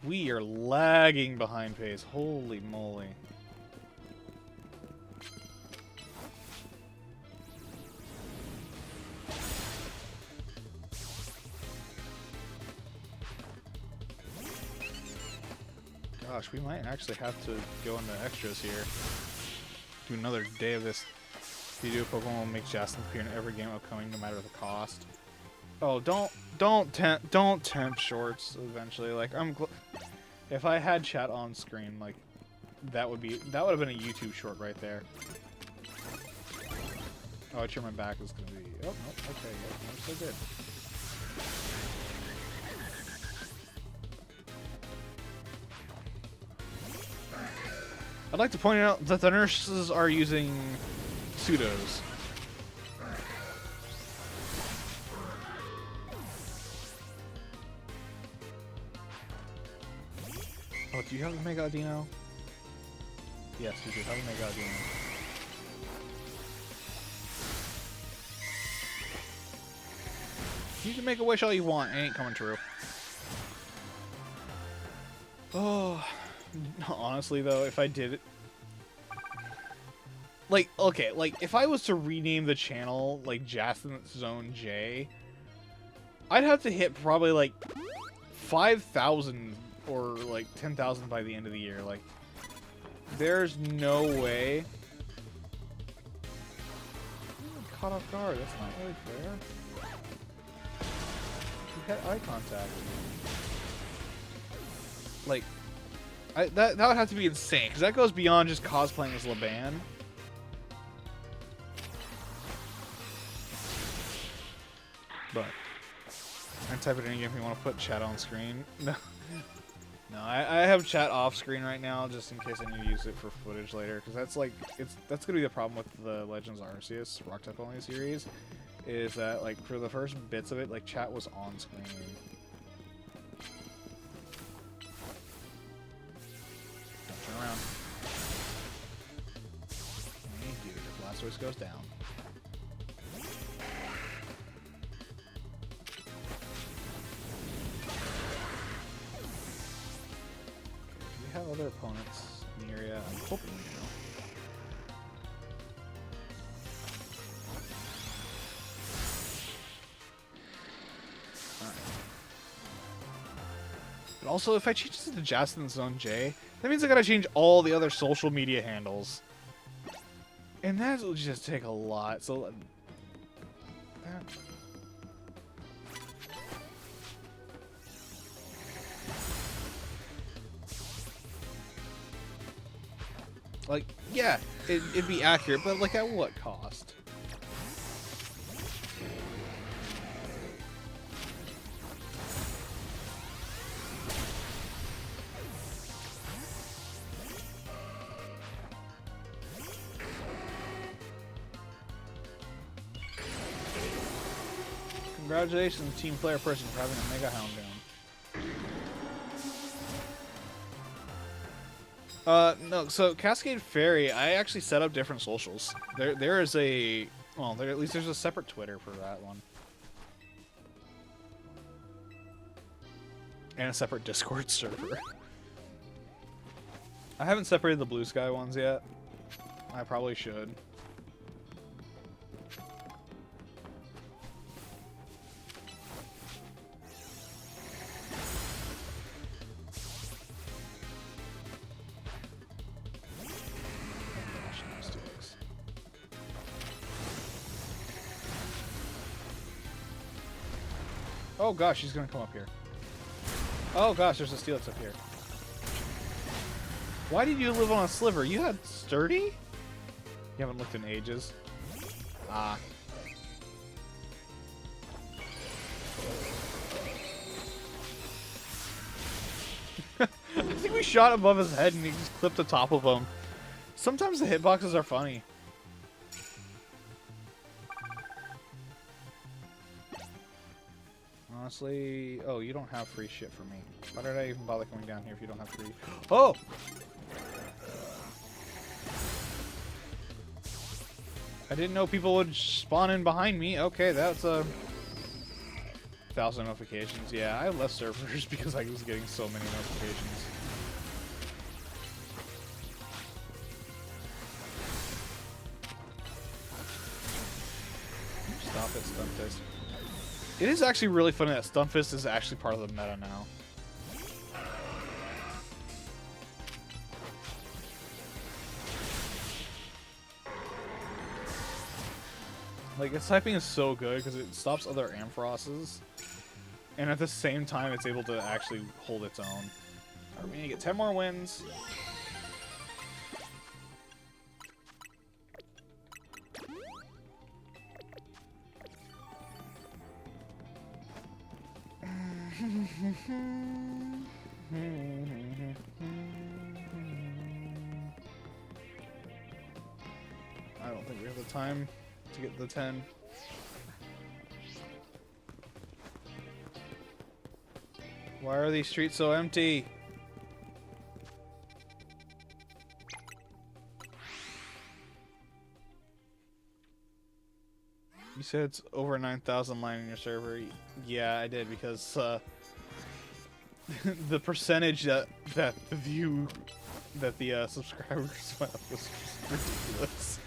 We are lagging behind pace. Holy moly. Gosh, we might actually have to go into extras here. Do another day of this. If you do, Pokemon will make Jacinth appear in every game upcoming, no matter the cost. Oh, don't tempt shorts. Eventually, like if I had chat on screen, like that would have been a YouTube short right there. Oh, I turn my back is gonna be. Oh, no, okay, yeah, that's so good. I'd like to point out that the nurses are using pseudos. Oh, do you have a Mega Audino? Yes, you do have a Mega Audino. You can make a wish all you want, it ain't coming true. Oh, honestly though, if I did it... Like, okay, like, if I was to rename the channel, like, Jacinth Zone J, I'd have to hit probably, like, 5,000 or, like, 10,000 by the end of the year. Like, there's no way. I'm caught off guard. That's not really fair. You had eye contact. Like, that would have to be insane, because that goes beyond just cosplaying as Laban. But I type it in again if you want to put chat on screen. No, no, I have chat off screen right now just in case I need to use it for footage later, because that's like that's gonna be the problem with the Legends Arceus Rock Type Only series, is that like for the first bits of it, like chat was on screen. Don't turn around. When you do, your Blastoise goes down. Have other opponents. in the area? I'm hoping we do. Alright. But also, if I change this to Justin Zone J, that means I gotta change all the other social media handles. And that will just take a lot. So, like, yeah, it'd be accurate, but like at what cost? Congratulations, team player person, for having a Mega Hound down. No, so Cascade Fairy, I actually set up different socials. There is a, well, at least there's a separate Twitter for that one. And a separate Discord server. I haven't separated the Blue Sky ones yet. I probably should. Oh gosh, she's gonna come up here. Oh gosh, there's a Steelix up here. Why did you live on a sliver? You had sturdy? You haven't looked in ages. Ah. I think we shot above his head and he just clipped the top of him. Sometimes the hitboxes are funny. Honestly, oh, you don't have free shit for me. Why did I even bother coming down here if you don't have free? Oh! I didn't know people would spawn in behind me. Okay, that's a 1,000 notifications. Yeah, I left servers because I was getting so many notifications. Stop it, Stunfist. It is actually really funny that Stunfist is actually part of the meta now. Like, its typing is so good because it stops other Amphrosts, and at the same time it's able to actually hold its own. Alright, we need to get 10 more wins. I don't think we have the time to get the 10. Why are these streets so empty? You said it's over 9,000 line in your server. Yeah, I did because the percentage that the subscribers went up was ridiculous.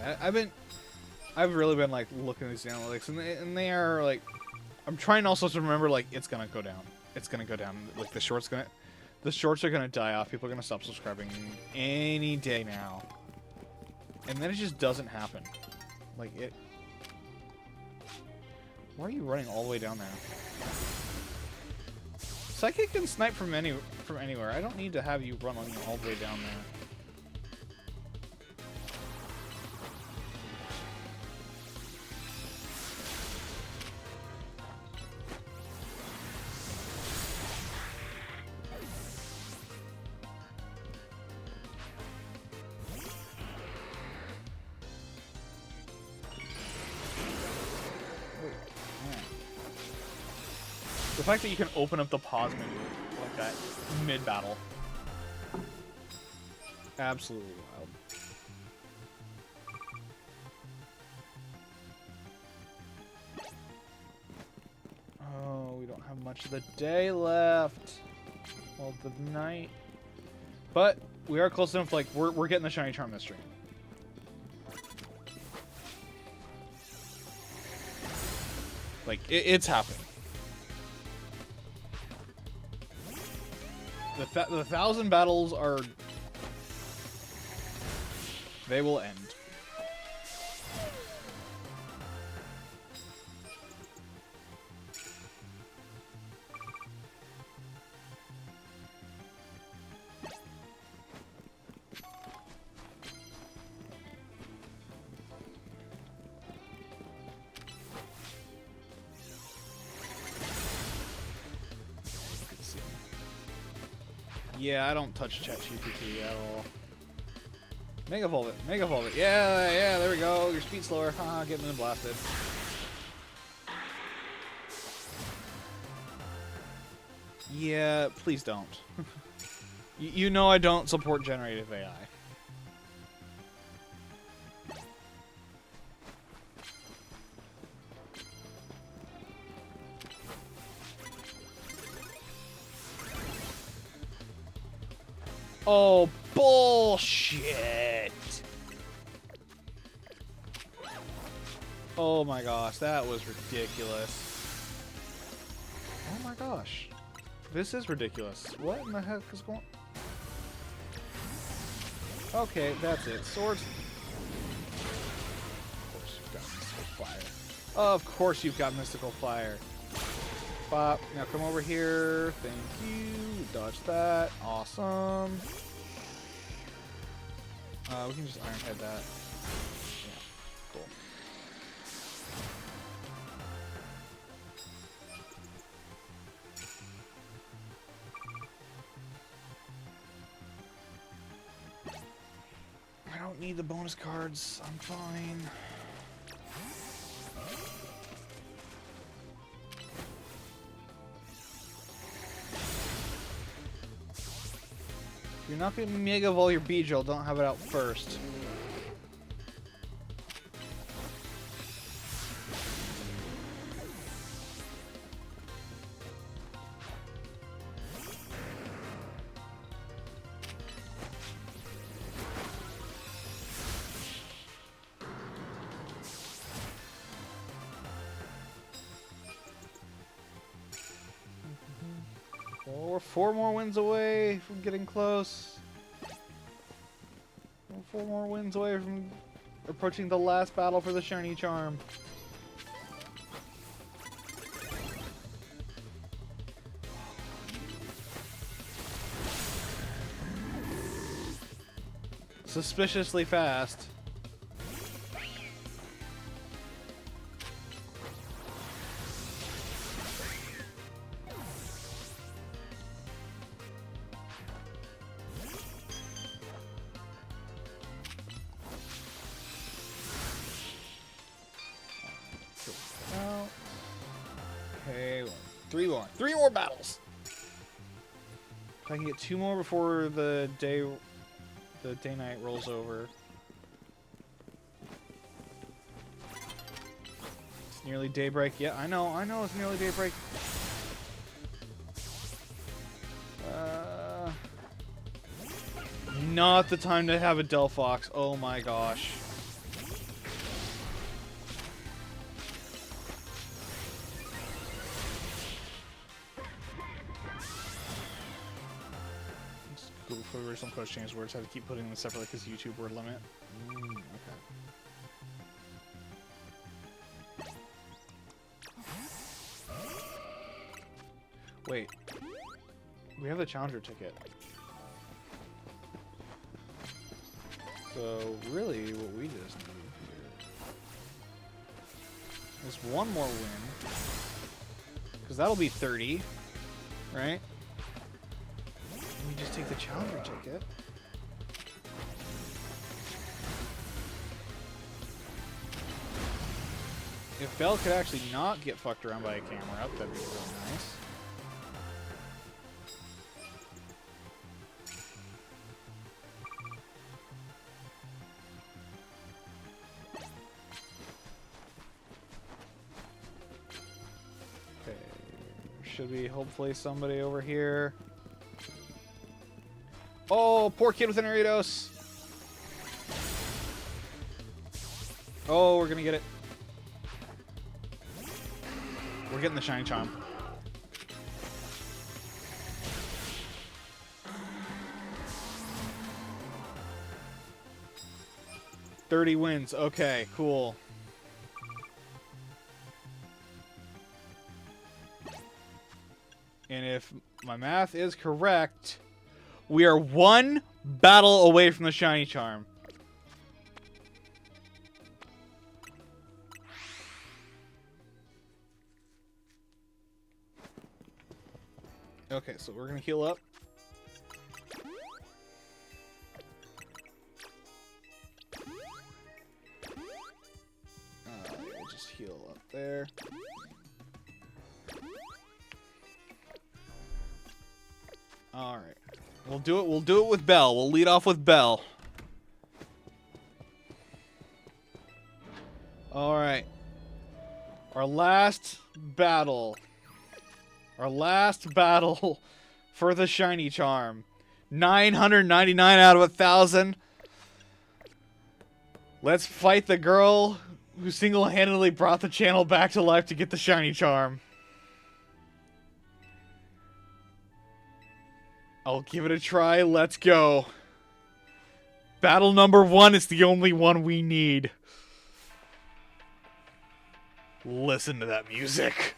Yeah, I've really been like looking at these analytics, and they are like, I'm trying also to remember like it's gonna go down. It's gonna go down. Like the shorts are gonna die off. People are gonna stop subscribing any day now, and then it just doesn't happen. Like it. Why are you running all the way down there? Psychic can snipe from anywhere. I don't need to have you run all the way down there. The fact that you can open up the pause menu like that mid-battle. Absolutely wild. much of the day left. Well, the night. But we are close enough. Like we're getting the shiny charm this stream. Like it's happening. The 1,000 battles are. They will end. Yeah, I don't touch ChatGPT at all. Mega Evolve it. Mega Evolve it. Yeah, there we go. Your speed's slower. Haha, getting blasted. Yeah, please don't. You know I don't support generative AI. Oh, bullshit! Oh my gosh, that was ridiculous. Oh my gosh. This is ridiculous. What in the heck is going on? Okay, that's it. Swords. Of course you've got Mystical Fire. Of course you've got Mystical Fire. Bop. Now come over here. Thank you. Dodge that. Awesome. We can just Iron Head that. Yeah. Cool. I don't need the bonus cards. I'm fine. If you're not going to Mega Evolve your Beedrill, don't have it out first. Well, we're 4 more wins away from getting close. We're 4 more wins away from approaching the last battle for the shiny charm. Suspiciously fast. Okay, well, 3 more. 3 more battles! If I can get 2 more before the day-night rolls over. It's nearly daybreak. Yeah, I know it's nearly daybreak. Not the time to have a Delphox. Oh my gosh. Google for the original post change words. I had to keep putting them separately because YouTube word limit. Okay. Wait. We have the challenger ticket. So really, what we just need here is 1 more win, because that'll be 30, right? We just take the challenger ticket. If Belle could actually not get fucked around by a camera, that'd be really nice. Okay, should be hopefully somebody over here. Oh, poor kid with an Ariados. Oh, we're gonna get it. We're getting the Shiny Charm. $30 wins. Okay, cool. And if my math is correct, we are 1 battle away from the Shiny Charm. Okay, so we're gonna heal up. We'll just heal up there. All right, we'll do it. We'll do it with Bell. We'll lead off with Bell. All right, our last battle. Our last battle for the Shiny Charm. 999 out of 1,000. Let's fight the girl who single-handedly brought the channel back to life to get the Shiny Charm. I'll give it a try. Let's go. Battle number 1 is the only one we need. Listen to that music.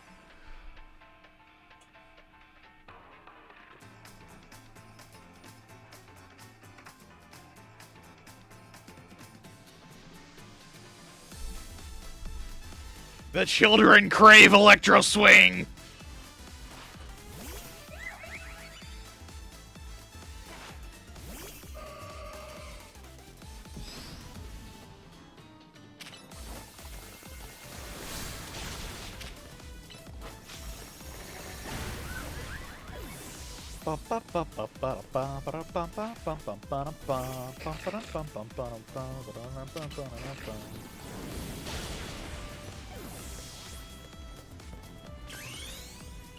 The children crave Electro Swing!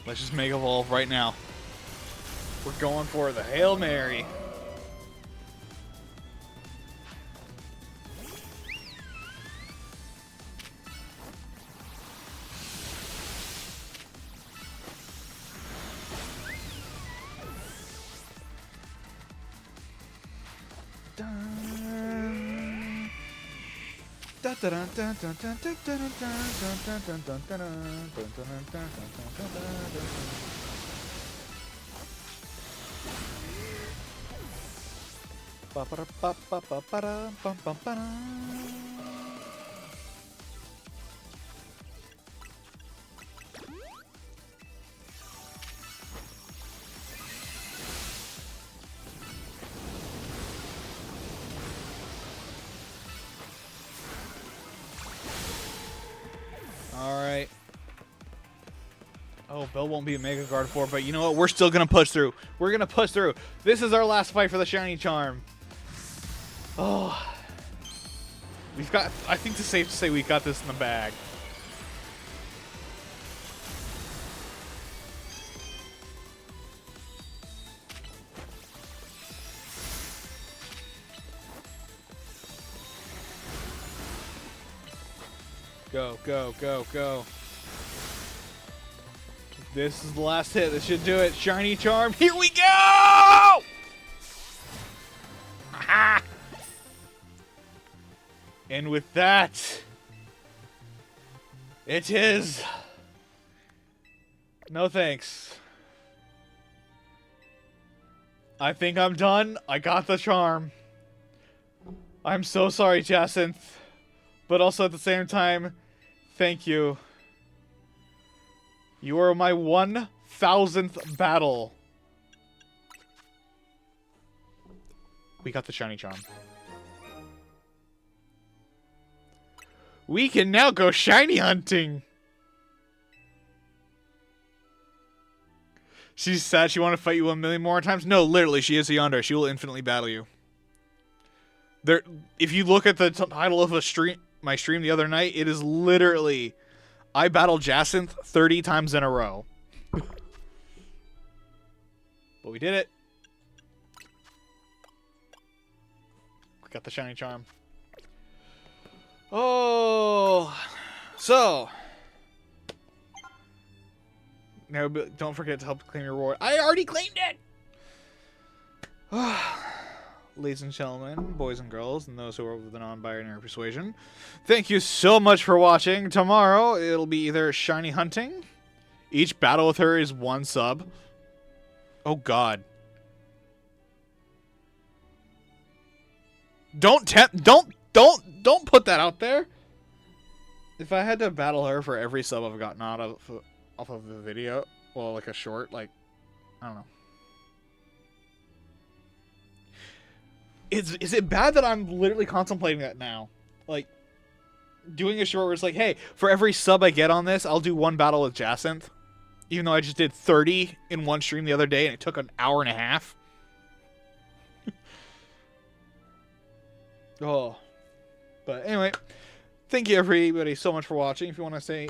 Let's just Mega Evolve right now. We're going for the Hail Mary. Alright. Oh, Bell won't be a Mega Guard 4, but you know what? We're still going to push through. We're going to push through. This is our last fight for the Shiny Charm. Oh. We've got... I think it's safe to say we got this in the bag. Go, go, go, go. This is the last hit. This should do it. Shiny Charm. Here we go! Aha! And with that, it is... No thanks. I think I'm done. I got the charm. I'm so sorry, Jacinth. But also at the same time, thank you. You are my 1,000th battle. We got the Shiny Charm. We can now go shiny hunting. She's sad she want to fight you 1,000,000 more times. No, literally, she is a Yandere. She will infinitely battle you. There, if you look at the title of my stream the other night, it is literally, I battled Jacinth 30 times in a row. But we did it. We got the shiny charm. Oh, so now don't forget to help claim your reward. I already claimed it. Ladies and gentlemen, boys and girls, and those who are with the non-binary persuasion, thank you so much for watching. Tomorrow it'll be either shiny hunting. Each battle with her is 1 sub. Oh God. Don't put that out there. If I had to battle her for every sub I've gotten off of the video, well, like a short, like, I don't know. Is it bad that I'm literally contemplating that now? Like, doing a short where it's like, hey, for every sub I get on this, I'll do 1 battle with Jacynth. Even though I just did 30 in one stream the other day and it took an hour and a half. Oh. But anyway, thank you everybody so much for watching. If you want to stay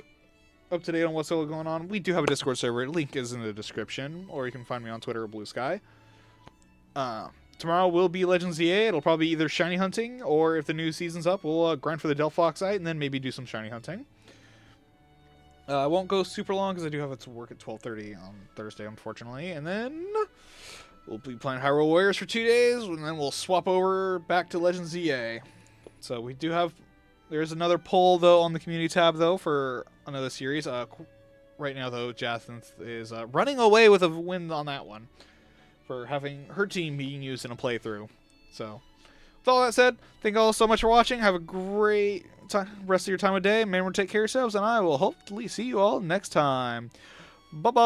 up to date on what's going on, we do have a Discord server. Link is in the description, or you can find me on Twitter or Blue Sky. Tomorrow will be Legends EA. It'll probably be either shiny hunting, or if the new season's up, we'll grind for the Delphoxite and then maybe do some shiny hunting. I won't go super long because I do have to work at 12:30 on Thursday, unfortunately. And then we'll be playing Hyrule Warriors for 2 days, and then we'll swap over back to Legends EA. So we do have... There's another poll, though, on the community tab, though, for another series. Right now, though, Jacynth is running away with a win on that one for having her team being used in a playthrough. So, with all that said, thank you all so much for watching. Have a great rest of your time of day. Remember to take care of yourselves, and I will hopefully see you all next time. Bye-bye!